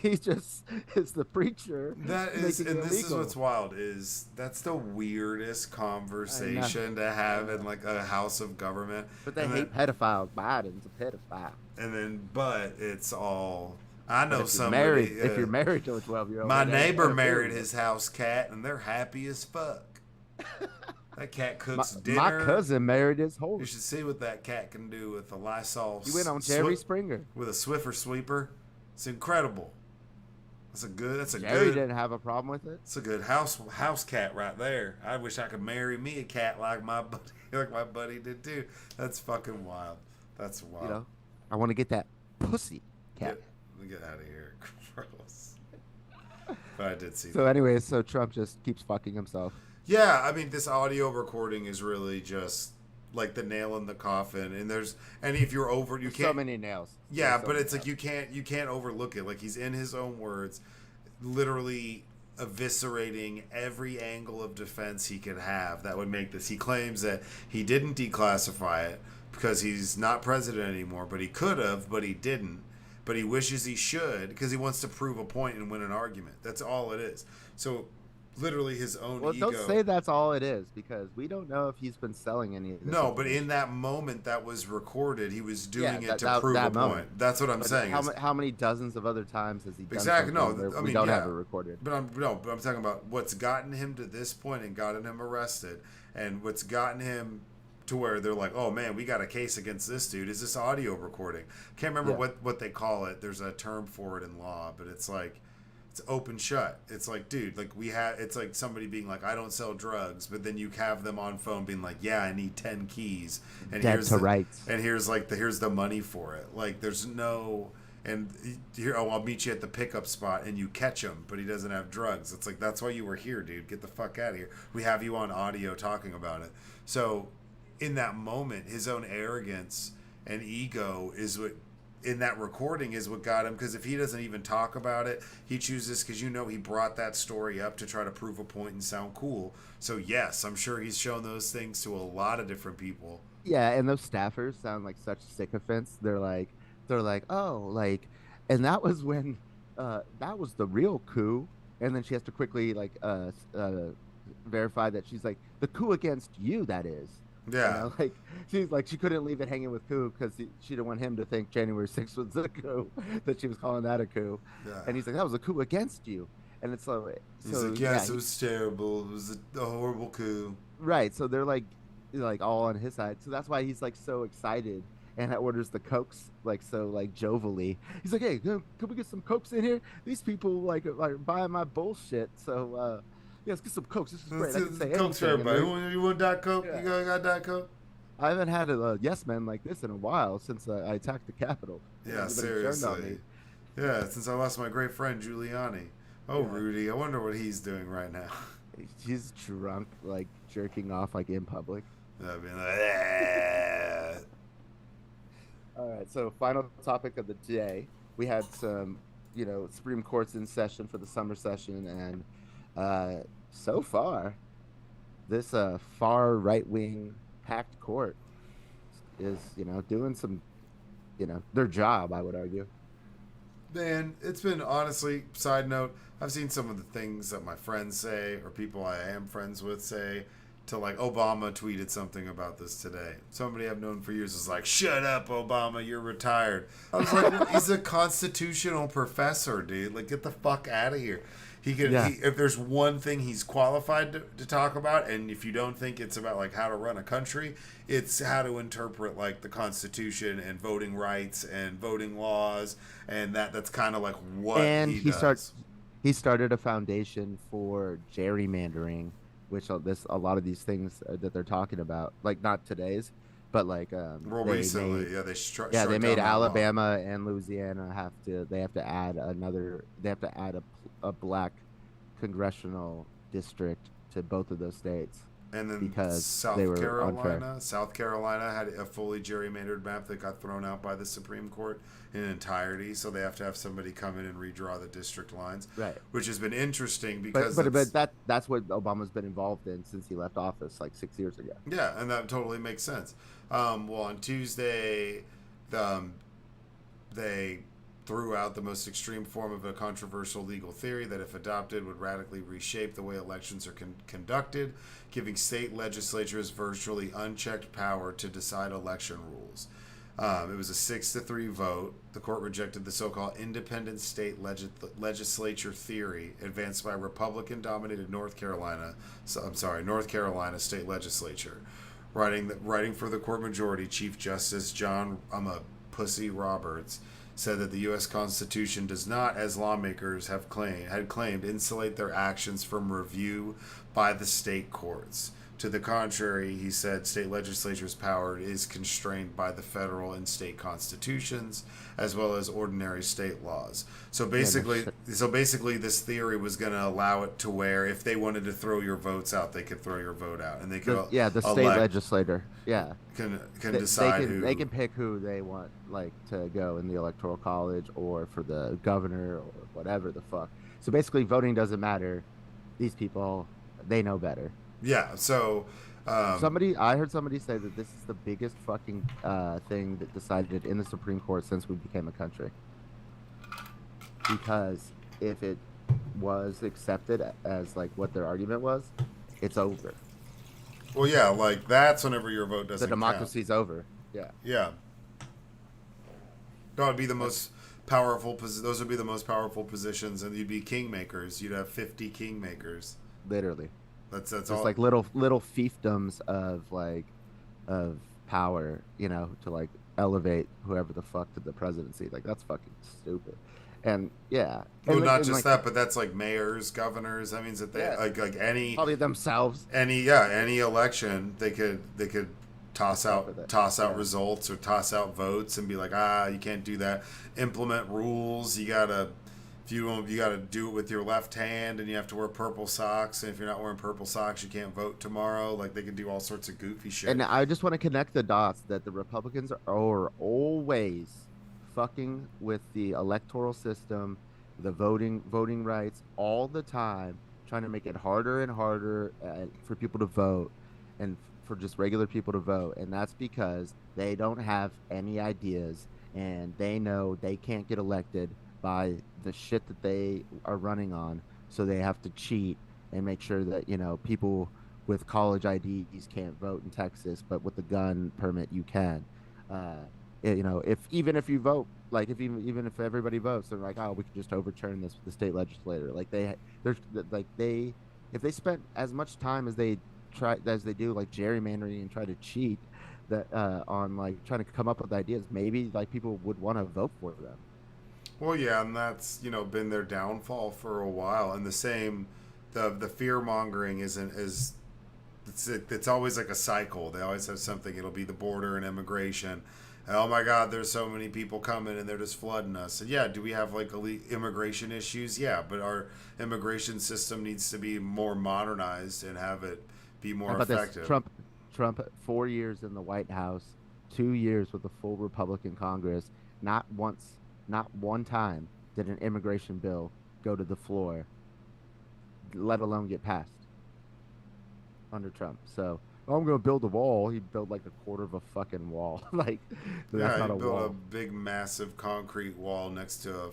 He just is the preacher. That is, and this is what's wild, is that's the weirdest conversation to have in like a house of government. But they hate pedophiles. Biden's a pedophile. And then, but it's all, I know somebody. If you're married to a 12-year-old. My neighbor married his house cat, and they're happy as fuck. That cat cooks dinner. My cousin married his horse. You should see what that cat can do with a Lysol. He went on Jerry Springer with a Swiffer sweeper. It's incredible. Jerry didn't have a problem with it. It's a good house cat right there. I wish I could marry me a cat like my buddy did too. That's fucking wild. That's wild. I want to get that pussy cat. Get out of here. Gross. But I did see so anyways, so Trump just keeps fucking himself. Yeah, I mean, this audio recording is really just like the nail in the coffin, and if you're over, you can't. So many nails. Yeah, but it's like you can't overlook it. Like, he's in his own words, literally eviscerating every angle of defense he could have that would make this. He claims that he didn't declassify it because he's not president anymore, but he could have, but he didn't. But he wishes he should because he wants to prove a point and win an argument. That's all it is. So literally his own ego. Well, don't say that's all it is, because we don't know if he's been selling any of this. No, but in that moment that was recorded, he was doing it to prove a point. That's what I'm saying. How many dozens of other times has he done exactly? No, we don't have it recorded. But I'm talking about what's gotten him to this point and gotten him arrested, and what's gotten him to where they're like, oh man, we got a case against this dude. Is this audio recording? Can't remember what they call it. There's a term for it in law, but it's like, it's open shut. It's like, dude, like it's like somebody being like, I don't sell drugs, but then you have them on phone being like, yeah, I need 10 keys, and here's the money for it. Like, there's no, and here, I'll meet you at the pickup spot, and you catch him, but he doesn't have drugs. It's like, that's why you were here, dude. Get the fuck out of here. We have you on audio talking about it. So in that moment, his own arrogance and ego is what, in that recording, is what got him. Because if he doesn't even talk about it, he chooses, because he brought that story up to try to prove a point and sound cool. So yes, I'm sure he's shown those things to a lot of different people. Yeah, and those staffers sound like such sycophants. They're like, oh, like, and that was when that was the real coup. And then she has to quickly verify that she's like, the coup against you, that is. Yeah, like she couldn't leave it hanging with coup because she didn't want him to think January 6th was a coup, that she was calling that a coup. Yeah. And he's like, that was a coup against you. And it's like, he's like, yes, it was terrible. It was a horrible coup. Right. So they're like all on his side. So that's why he's like so excited and orders the Cokes like so like jovially. He's like, hey, can we get some Cokes in here? These people like are buying my bullshit. So yeah, let's get some Cokes. This is great. I can say Cokes for everybody. You want Diet Coke? Yeah. You got Diet Coke? I haven't had a yes man like this in a while since I attacked the Capitol. Yeah, seriously. Yeah, since I lost my great friend Giuliani. Oh, yeah. Rudy, I wonder what he's doing right now. He's drunk, like jerking off, like in public. I'd be like, All right, so final topic of the day. We had some, Supreme Court's in session for the summer session, and so far, this far right-wing packed court is, doing some, their job, I would argue. Man, it's been, honestly, side note, I've seen some of the things that my friends say, or people I am friends with say, to like, Obama tweeted something about this today. Somebody I've known for years is like, shut up, Obama, you're retired. I was like, well, he's a constitutional professor, dude. Like, get the fuck out of here. If there's one thing he's qualified to talk about, and if you don't think it's about like how to run a country, it's how to interpret like the Constitution and voting rights and voting laws, and that's kind of like what he does. he started a foundation for gerrymandering, which a lot of these things that they're talking about, like not today's, but like Well, they made recently, yeah, they yeah, they struck made down that law. Alabama and Louisiana have to add another they have to add a black congressional district to both of those states And then because they were unfair. South Carolina had a fully gerrymandered map that got thrown out by the Supreme Court in entirety. So they have to have somebody come in and redraw the district lines, Right. which has been interesting But because but it's but that's what Obama's been involved in since he left office like 6 years ago. yeah, and that totally makes sense. Well, on Tuesday, um, they threw out the most extreme form of a controversial legal theory that, if adopted, would radically reshape the way elections are conducted, giving state legislatures virtually unchecked power to decide election rules. It was a 6-3 vote. The court rejected the so-called independent state legislature theory advanced by Republican-dominated North Carolina state legislature. Writing for the court majority, Chief Justice John Pussy Roberts said that the U.S. Constitution does not, as lawmakers had claimed, insulate their actions from review by the state courts. To the contrary, he said state legislatures' power is constrained by the federal and state constitutions, as well as ordinary state laws. So Yeah, no basically, shit. this theory was going to allow it to where if they wanted to throw your votes out, they could throw your vote out, and they could The state elect legislator. Yeah. can decide They who. can pick who they want like to go in the electoral college or for the governor or whatever the fuck. So basically voting doesn't matter. These people they know better. Yeah. So. I heard somebody say that this is the biggest fucking thing that decided in the Supreme Court since we became a country. Because if it was accepted as like what their argument was, it's over. Well, yeah, like that's whenever your vote The doesn't count. democracy's over. Yeah, Yeah, that would be the most powerful. Those would be the most powerful positions, and you'd be kingmakers. You'd have 50 kingmakers. literally. That's Just all. like little fiefdoms of power, to like elevate whoever the fuck to the presidency. Like that's fucking stupid. And yeah, Well, not and just like that, but that's like mayors, governors. That means that they yeah, like any probably themselves any election they could fuck with it. toss out Yeah. results or toss out votes and be like, you can't do that. Implement rules. You gotta if you won't, you gotta do it with your left hand, and you have to wear purple socks. And if you're not wearing purple socks, you can't vote tomorrow. Like they could do all sorts of goofy shit. And I just want to connect the dots that the Republicans are always fucking with the electoral system, the voting rights all the time, trying to make it harder and harder for people to vote and for just regular people to vote. And that's because they don't have any ideas and they know they can't get elected by the shit that they are running on. So they have to cheat and make sure that, people with college IDs can't vote in Texas, but with the gun permit you can. Uh, if even if you vote, like if even if everybody votes, they're like, oh, we can just overturn this with the state legislator. Like they're like if they spent as much time as they do like gerrymandering and try to cheat that on like trying to come up with ideas, maybe like people would want to vote for them. Well, yeah, and that's been their downfall for a while. And the fear mongering isn't as it's always like a cycle. They always have something. It'll be the border and immigration. And, oh my God, there's so many people coming and they're just flooding us. And yeah, do we have like elite immigration issues? Yeah, but our immigration system needs to be more modernized and have it be How more about this? effective. Trump 4 years in the White House, 2 years with a full Republican Congress. Not once, not one time did an immigration bill go to the floor, let alone get passed under Trump. So, oh, I'm going to build a wall. He built like a quarter of a fucking wall. Like, that's Yeah, not he a built a wall. big, massive concrete wall next to a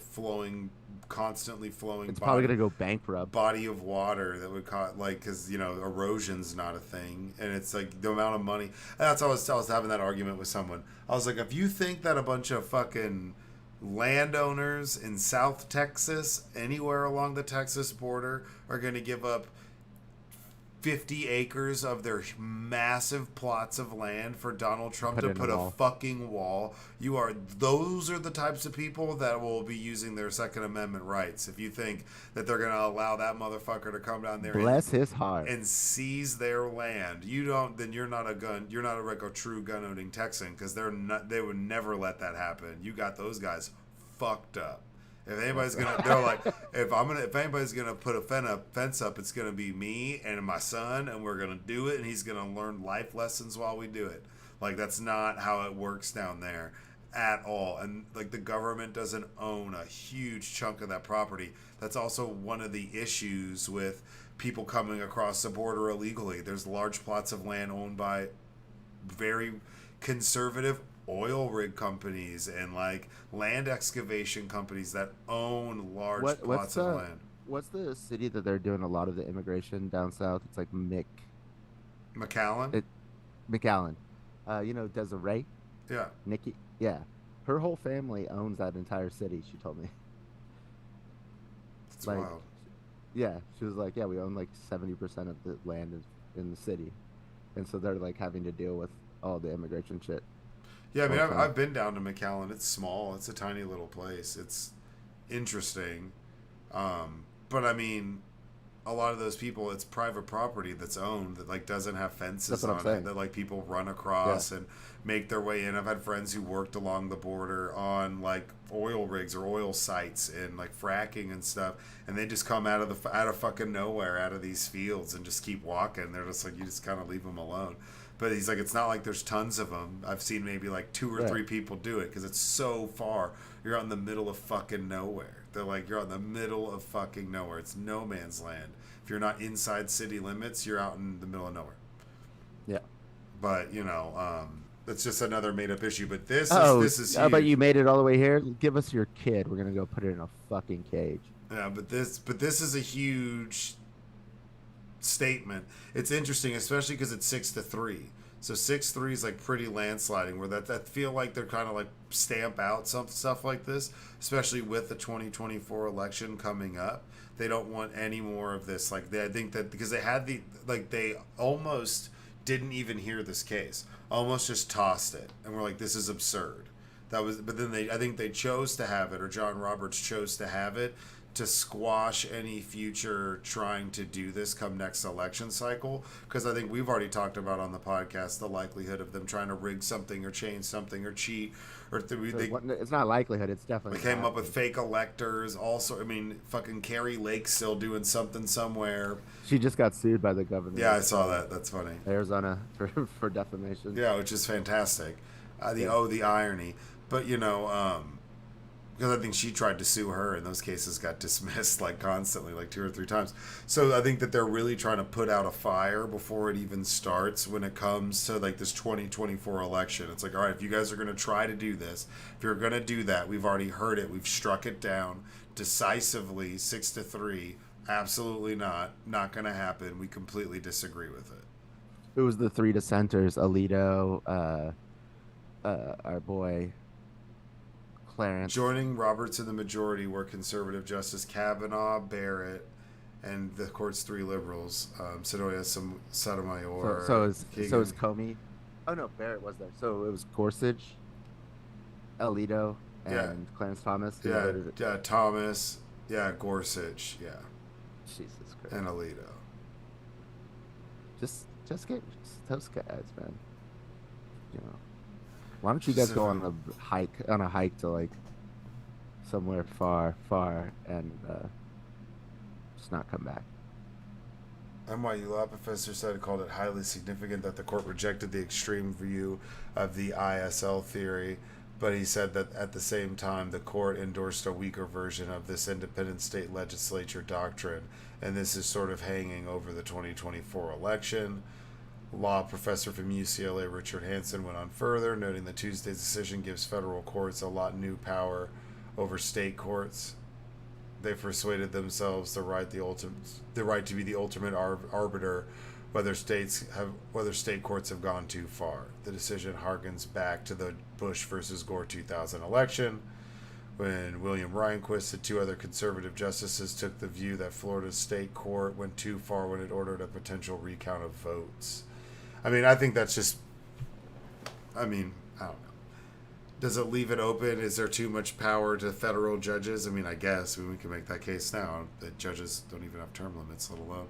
constantly flowing It's probably going to go bankrupt. body of water that would cause like because erosion's not a thing, and it's like the amount of money. And that's how I was having that argument with someone. I was like, if you think that a bunch of fucking landowners in South Texas, anywhere along the Texas border, are going to give up 50 acres of their massive plots of land for Donald Trump to in a put a wall. fucking wall. Those are the types of people that will be using their Second Amendment rights. If you think that they're going to allow that motherfucker to come down there Bless his heart. and seize their land, then you're not like a true gun owning Texan, because they would never let that happen. You got those guys fucked up. If anybody's gonna, they're like, if anybody's gonna put a fence up, it's gonna be me and my son, and we're gonna do it, and he's gonna learn life lessons while we do it. Like, that's not how it works down there at all. And like, the government doesn't own a huge chunk of that property. That's also one of the issues with people coming across the border illegally. There's large plots of land owned by very conservative oil rig companies and like land excavation companies that own large plots of land. What's the city that they're doing a lot of the immigration down south? It's like McAllen? it, McAllen. You know Desiree, Yeah. Nikki. Yeah, her whole family owns that entire city. She told me. It's Like, wild. yeah, she was like, yeah, we own like 70% of the land in the city, and so they're like having to deal with all the immigration shit. Yeah, I mean, Okay. I've been down to McAllen. It's small. It's a tiny little place. It's interesting. But I mean, a lot of those people, it's private property that's owned that like doesn't have fences That's what I'm on saying. it that like people run Yeah. across and make their way in. I've had friends who worked along the border on like oil rigs or oil sites and like fracking and stuff, and they just come out of fucking nowhere, out of these fields, and just keep walking. They're just like, you just kind of leave them alone. But he's like, it's not like there's tons of them. I've seen maybe like two or Right. three people do it because it's so far. You're out in the middle of fucking nowhere. They're like, you're out in the middle of fucking nowhere. It's no man's land. If you're not inside city limits, you're out in the middle of nowhere. Yeah. But that's just another made up issue. But this is But huge. you made it all the way here. Give us your kid. We're gonna go put it in a fucking cage. Yeah, but this is a huge statement. It's interesting, especially because it's 6-3. So 6-3 is like pretty landsliding. Where that feel like they're kind of like stamp out some stuff like this, especially with the 2024 election coming up. They don't want any more of this. Like I think that because they almost didn't even hear this case, almost just tossed it, and we're like, this is absurd. But then I think they chose to have it, or John Roberts chose to have it to squash any future trying to do this come next election cycle, because I think we've already talked about on the podcast the likelihood of them trying to rig something or change something or cheat It's not likelihood. It's definitely. they came up with fake electors. Also, I mean, fucking Carrie Lake's still doing something somewhere. She just got sued by the governor. Yeah, I saw that. That's funny. Arizona for defamation. Yeah, which is fantastic. Yeah. The irony. But because I think she tried to sue her, and those cases got dismissed like constantly, like 2 or 3 times. So I think that they're really trying to put out a fire before it even starts when it comes to like this 2024 election. It's like, all right, if you guys are going to try to do this, if you're going to do that, we've already heard it, we've struck it down decisively, 6-3. Absolutely not going to happen. We completely disagree with it. It was the 3 dissenters: Alito, our boy Clarence. Joining Roberts in the majority were conservative Justice Kavanaugh, Barrett, and the court's 3 liberals, Sotomayor, So is Kagan. Comey. Oh no, Barrett was there. So it was Gorsuch, Alito, and Yeah. Clarence Thomas. who Yeah, voted it. yeah, Thomas, yeah, Gorsuch, yeah, Jesus Christ. and Alito. Just get those guys, man. You know, why don't you guys go on a hike to like somewhere far, and just not come back? NYU law professor said it called it highly significant that the court rejected the extreme view of the ISL theory, but he said that at the same time the court endorsed a weaker version of this independent state legislature doctrine, and this is sort of hanging over the 2024 election. Law professor from UCLA Richard Hansen went on further, noting that Tuesday's decision gives federal courts a lot new power over state courts. They persuaded themselves the right to be the ultimate arbiter whether state courts have gone too far. The decision harkens back to the Bush versus Gore 2000 election, when William Rehnquist and two other conservative justices took the view that Florida's state court went too far when it ordered a potential recount of votes. I mean, I think that's just. I mean, I don't know. Does it leave it open? Is there too much power to federal judges? I mean, I guess we can make that case now that judges don't even have term limits, let alone.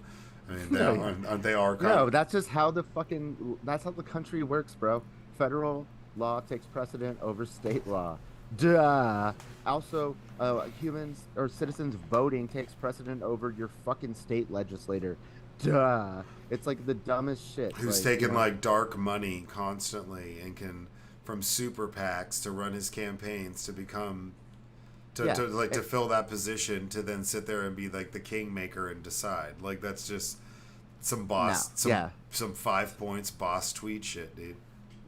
I mean, they are kind No, of. that's just how that's how the country works, bro. Federal law takes precedent over state law. Duh. Also, humans or citizens voting takes precedent over your fucking state legislator. Duh. It's like the dumbest shit. Who's like, taking like dark money constantly and can from super PACs to run his campaigns to become yeah, to fill that position to then sit there and be like the kingmaker and decide. Like that's just some boss no, yeah. some 5 points boss tweet shit, dude.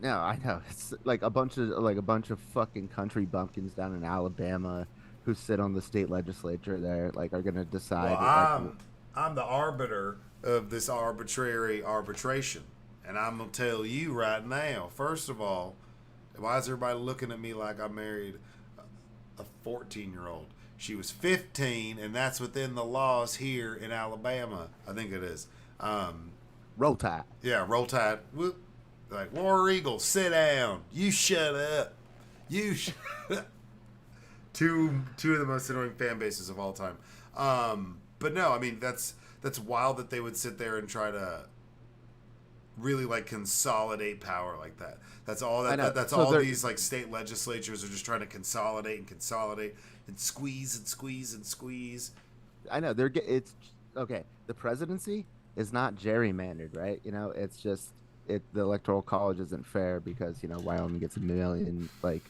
No, I know. It's like a bunch of fucking country bumpkins down in Alabama who sit on the state legislature there, like are gonna decide. Well, Like, I'm the arbiter of this arbitrary arbitration, and I'm gonna tell you right now. First of all, why is everybody looking at me like I married a 14-year-old? She was 15, and that's within the laws here in Alabama. I think it is. roll tide. Yeah, roll tide. Whoop. Like War Eagle, sit down. You shut up. You. Two of the most annoying fan bases of all time. But no, I mean that's wild that they would sit there and try to really like consolidate power like that. That's all that's so all these like state legislatures are just trying to consolidate and squeeze and squeeze and squeeze. I know it's okay. The presidency is not gerrymandered, right? You know, it's just the electoral college isn't fair because Wyoming gets a million a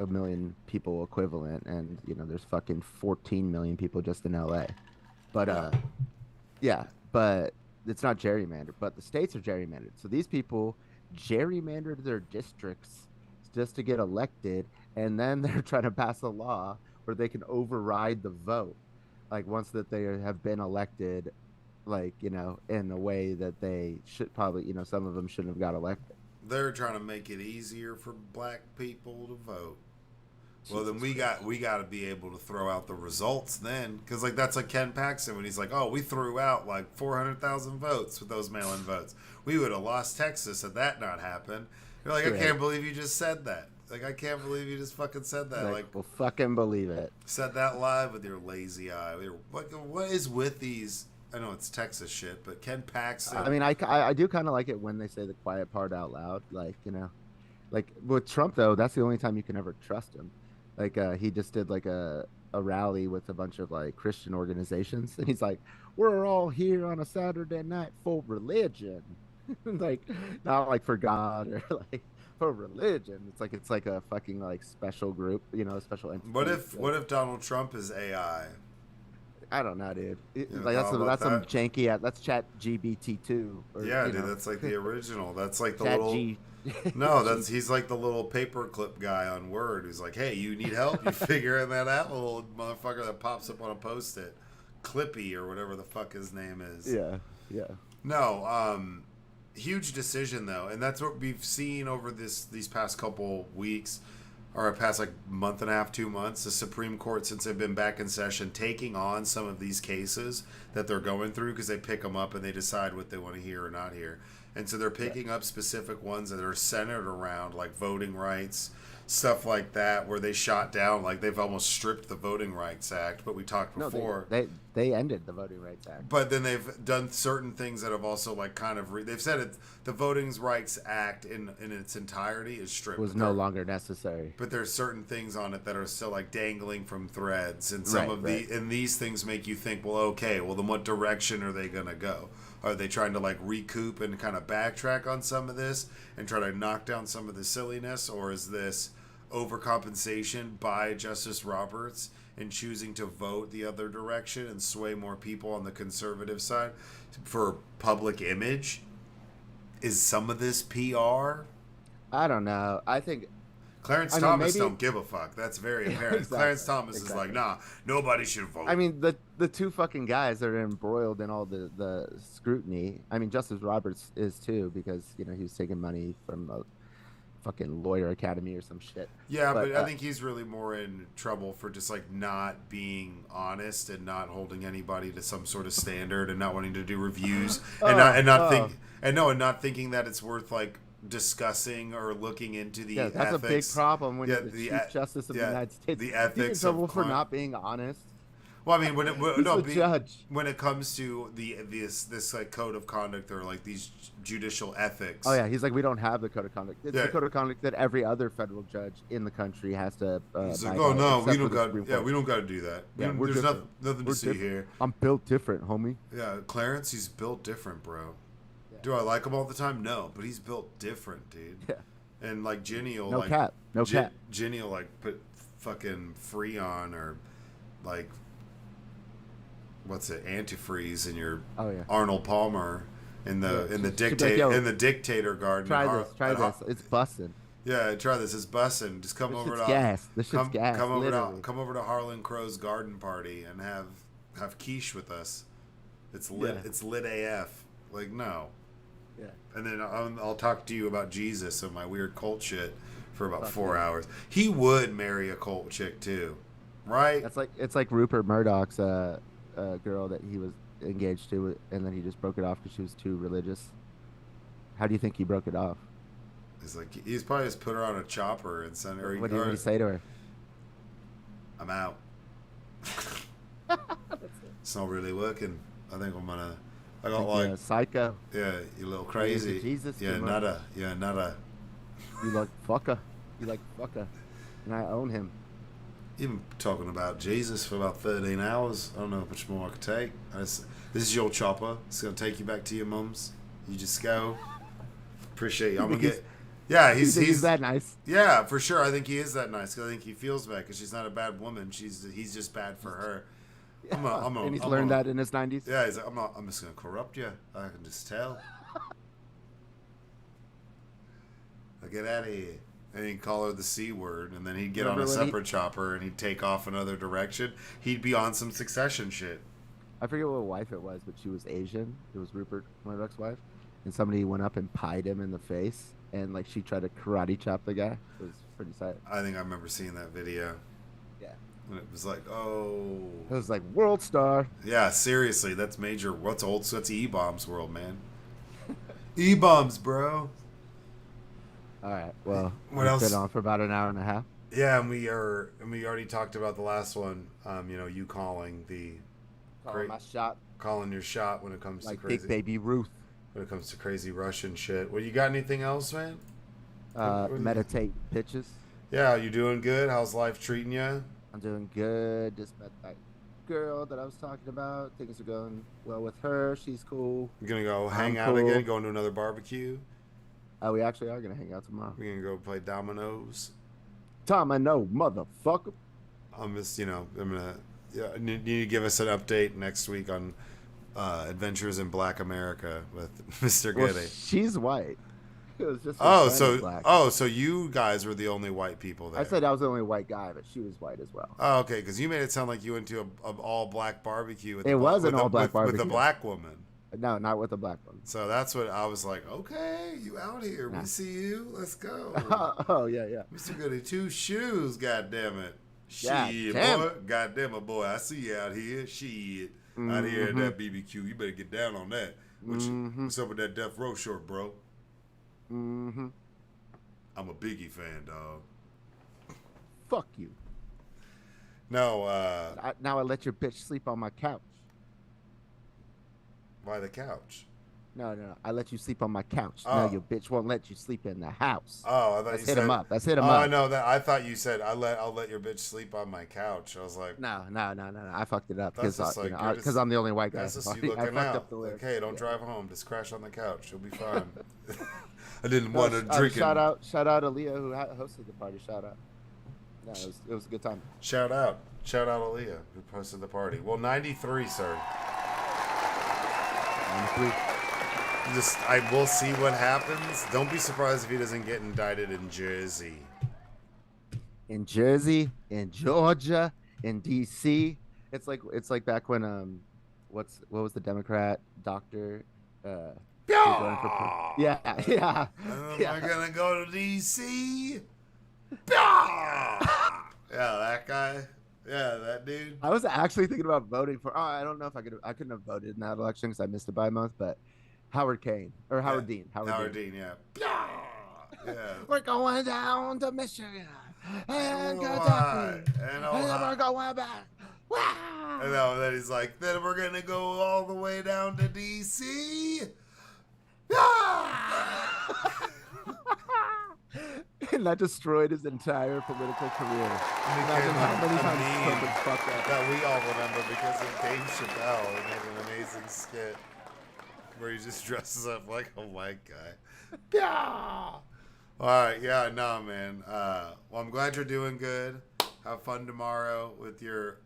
million people equivalent, and there's fucking 14 million people just in LA. But yeah, but it's not gerrymandered. But the states are gerrymandered. So these people gerrymandered their districts just to get elected, and then they're trying to pass a law where they can override the vote, like once that they have been elected, like in a way that they should probably, some of them shouldn't have got elected. They're trying to make it easier for black people to vote. Well, then we got to be able to throw out the results then, because like that's like Ken Paxton when he's like, "Oh, we threw out like 400,000 votes with those mail-in votes. We would have lost Texas had that not happened." You're like, "I can't believe you just said that. Like, I can't believe you just fucking said that. Like, well, fucking believe it. Said that live with your lazy eye. What is with these?" I know it's Texas shit, but Ken Paxton. I mean, I do kind of like it when they say the quiet part out loud. Like, like with Trump, though, that's the only time you can ever trust him. Like, he just did like a rally with a bunch of like Christian organizations. And he's like, we're all here on a Saturday night for religion. Like, not like for God or like for religion. It's like a fucking like special group, a special entity. What if Donald Trump is AI? I don't know, dude. Like that's some janky. That's Chat GBT2. Yeah, dude, that's like the original. That's like the little. No, he's like the little paperclip guy on Word who's like, "Hey, you need help? You figuring that out?" The little motherfucker that pops up on a post-it, Clippy or whatever the fuck his name is. Yeah, yeah. No, huge decision though, and that's what we've seen over these past couple weeks. Or past like month and a half, 2 months, the Supreme Court, since they've been back in session, taking on some of these cases that they're going through because they pick them up and they decide what they want to hear or not hear. And so they're picking up specific ones that are centered around like voting rights, stuff like that, where they shot down, like they've almost stripped the Voting Rights Act, but we talked before. No, they ended the Voting Rights Act. But then they've done certain things that have also like kind of they've said the Voting Rights Act in its entirety is stripped. Was no longer necessary. But there's certain things on it that are still like dangling from threads, and some of these things make you think, well, okay, well then what direction are they gonna go? Are they trying to like recoup and kind of backtrack on some of this and try to knock down some of the silliness, or is this overcompensation by Justice Roberts in choosing to vote the other direction and sway more people on the conservative side for public image? Is some of this PR? I don't know. I think Clarence Thomas don't give a fuck. That's very apparent. Exactly, Clarence Thomas is like, nah, nobody should vote. I mean, the two fucking guys that are embroiled in all the scrutiny. I mean, Justice Roberts is too, because he was taking money from fucking lawyer academy or some shit. Yeah, But but I think he's really more in trouble for just like not being honest and not holding anybody to some sort of standard and not wanting to do reviews and not thinking that it's worth like discussing or looking into the yeah, that's ethics. a big problem when Yeah, you're the Chief Justice of the United States. the He's in ethics trouble of for crime. not being honest. Well, I mean, He's the judge. when it comes to this like code of conduct or like these judicial ethics. Oh yeah, he's like, we don't have the code of conduct. It's Yeah. the code of conduct that every other federal judge in the country has to. He's like, abide oh by, no, except we for don't the got. Supreme Yeah, Court. we don't got to do that. Yeah, There's different. nothing We're to see different. here. I'm built different, homie. Yeah, Clarence, he's built different, bro. Yeah. Do I like him all the time? No, but he's built different, dude. Yeah. And like Ginny will No like cap. No cap. Ginny will like put fucking Freon or like what's it, antifreeze in your Oh yeah. Arnold Palmer in the Yeah, in the she'd be like, dictator "Yo, in the dictator garden. Try this. It's busting. Yeah, try this. It's bussin'. Just come This over shit's to gas. This shit's gas. come over literally. to Harlan Crow's garden party and have quiche with us. It's lit. Yeah. It's lit AF. Like no. Yeah. And then I'll talk to you about Jesus and my weird cult shit for about Fuck 4 yeah. hours. He would marry a cult chick too, right? It's like Rupert Murdoch's girl that he was engaged to, and then he just broke it off because she was too religious. How do you think he broke it off? He's like he's probably just put her on a chopper and sent her. What did he say to her? I'm out. It's not really working. I think I'm gonna. I got like psycho. yeah, you little crazy. Jesus, yeah, too nada. Yeah, nada. You like fucker. You like fucker. And I own him. You've been talking about Jesus for about 13 hours. I don't know how much more I could take. This is your chopper. It's gonna take you back to your mum's. You just go. Appreciate you. I'm gonna get. Yeah, he's that nice. Yeah, for sure. I think he is that nice. 'Cause I think he feels bad because she's not a bad woman. He's just bad for her. Yeah. And he's learned that in his 90s. Yeah, he's like, I'm just gonna corrupt you. I can just tell. I'll get out of here. And he'd call her the C word, and then he'd get on a separate chopper and he'd take off another direction. He'd be on some Succession shit. I forget what wife it was, but she was Asian. It was Rupert Murdoch's wife. And somebody went up and pied him in the face, and like she tried to karate chop the guy. It was pretty sad. I think I remember seeing that video. Yeah. And it was like, oh. It was like world star. Yeah, seriously, that's major. What's old? So that's E-Bombs world, man. E-Bombs, bro. All right. Well, What we've else? been on for about an hour and a half. Yeah, and we already talked about the last one. You calling Calling my shot calling your shot when it comes like to crazy Big Baby Ruth. when it comes to crazy Russian shit. Well, you got anything else, man? Meditate bitches. Yeah, you doing good? How's life treating you? I'm doing good. Just met that girl that I was talking about. Things are going well with her. She's cool. You gonna go hang I'm out cool. again? Going to another barbecue? We actually are gonna hang out tomorrow. We gonna go play dominoes? Tom, I know, motherfucker. I'm just, I'm gonna. Yeah, you need to give us an update next week on Adventures in Black America with Mr. Well, Goody. she's white. It was just So you guys were the only white people there. I said I was the only white guy, but she was white as well. Oh, okay, because you made it sound like you went to a all black barbecue. With It was an all-black with barbecue. a black woman. No, not with a black one. So that's what I was like. Okay, you out here? Nah. We see you. Let's go, Oh yeah, yeah. Mr. Goody. 2 shoes. God damn it. God Shit, damn boy. God damn it, boy. I see you out here. Shit. Out here at that BBQ. You better get down on that. What's up with that Death Row short, bro? Mm-hmm. I'm a Biggie fan, dog. Fuck you. No, Now I let your bitch sleep on my couch. why the couch? No. I let you sleep on my couch. Oh. Now your bitch won't let you sleep in the house. Oh, I thought Let's you hit said. him up. Let's hit him Oh, up. no, that I thought you said I'll let your bitch sleep on my couch. I was like, No. I fucked it up That's because just like, you're just- I'm the only white guy. that's just I you looking fucked out. up the lyrics. Like, hey, don't Yeah. drive home. Just crash on the couch. You'll be fine. I didn't No, want to drink. shout out Aaliyah who hosted the party. Shout out. No, it was a good time. Shout out Aaliyah who posted the party. Well, 93, sir. 93. We'll see what happens. Don't be surprised if he doesn't get indicted in Jersey. In Jersey, in Georgia, in DC. It's like back when what was the Democrat doctor He's running for yeah, yeah, Am I yeah. gonna go to DC? Yeah, that guy. Yeah, that dude. I was actually thinking about voting for. Oh, I don't know if I could. I couldn't have voted in that election because I missed it by a month. But Howard Kane or Yeah, Howard Dean. Howard Howard Dean. Dean. Yeah. Yeah. Yeah. We're going down to Michigan and And Ohio. Kentucky, And and then Ohio. we're going back. And then he's like, then we're gonna go all the way down to DC. Ah! And that destroyed his entire political career. Imagine how many times Trump would fuck that. That we all remember because of Dave Chappelle. He made an amazing skit where he just dresses up like a white guy. Yeah. All right, yeah, no, man. Well, I'm glad you're doing good. Have fun tomorrow with your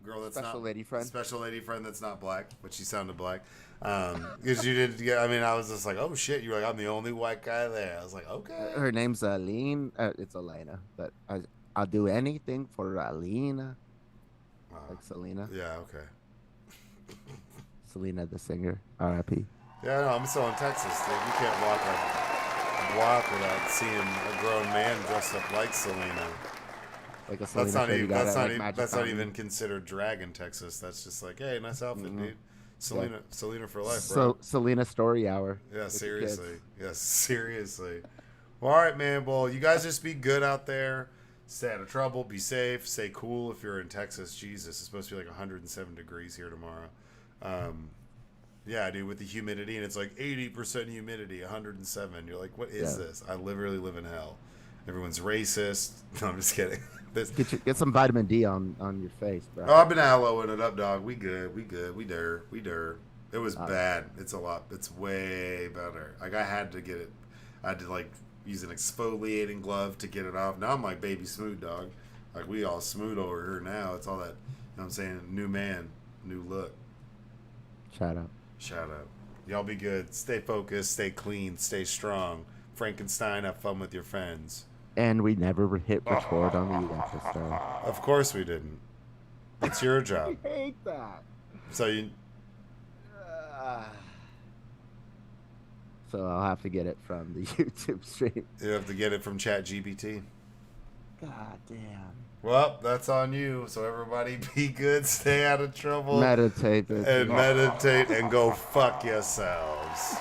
girl that's Special not lady friend. Special lady friend that's not black, but she sounded black. Because you did. I mean, I was just like, oh shit. You were like, I'm the only white guy there. I was like, okay. Her name's Aline. It's Elena, but I'll do anything for Alina. Like Selena. Yeah. Okay. Selena, the singer. R.I.P. Yeah, no, I'm still in Texas, dude. You can't walk a block without seeing a grown man dressed up like Selena. Like a Selena. That's not even considered drag in Texas. That's just like, hey, nice outfit, dude. Selena for life, bro. So Selena Story Hour. Yeah, seriously. Yes, seriously. Well, all right, man. Well, you guys just be good out there. Stay out of trouble. Be safe. Stay cool if you're in Texas. Jesus, it's supposed to be like 107 degrees here tomorrow. Yeah, dude, with the humidity, and it's like 80% humidity, 107. You're like, what is this? I literally live in hell. Everyone's racist. No, I'm just kidding. Get some vitamin D on your face, bro. Oh, I've been aloeing it up, dog. We good. We der. It was bad. It's a lot. It's way better. Like, I had to get it. I had to, like, use an exfoliating glove to get it off. Now I'm like baby smooth, dog. Like, we all smooth over here now. It's all that, you know what I'm saying? New man, new look. Shout out. Y'all be good. Stay focused. Stay clean. Stay strong. Frankenstein, have fun with your friends. And we never hit record on the episode. Of course we didn't. It's your job. I hate that. So you... So I'll have to get it from the YouTube stream. You have to get it from ChatGPT. God damn. Well, that's on you. So everybody be good, stay out of trouble. Meditate. And meditate and go fuck yourselves.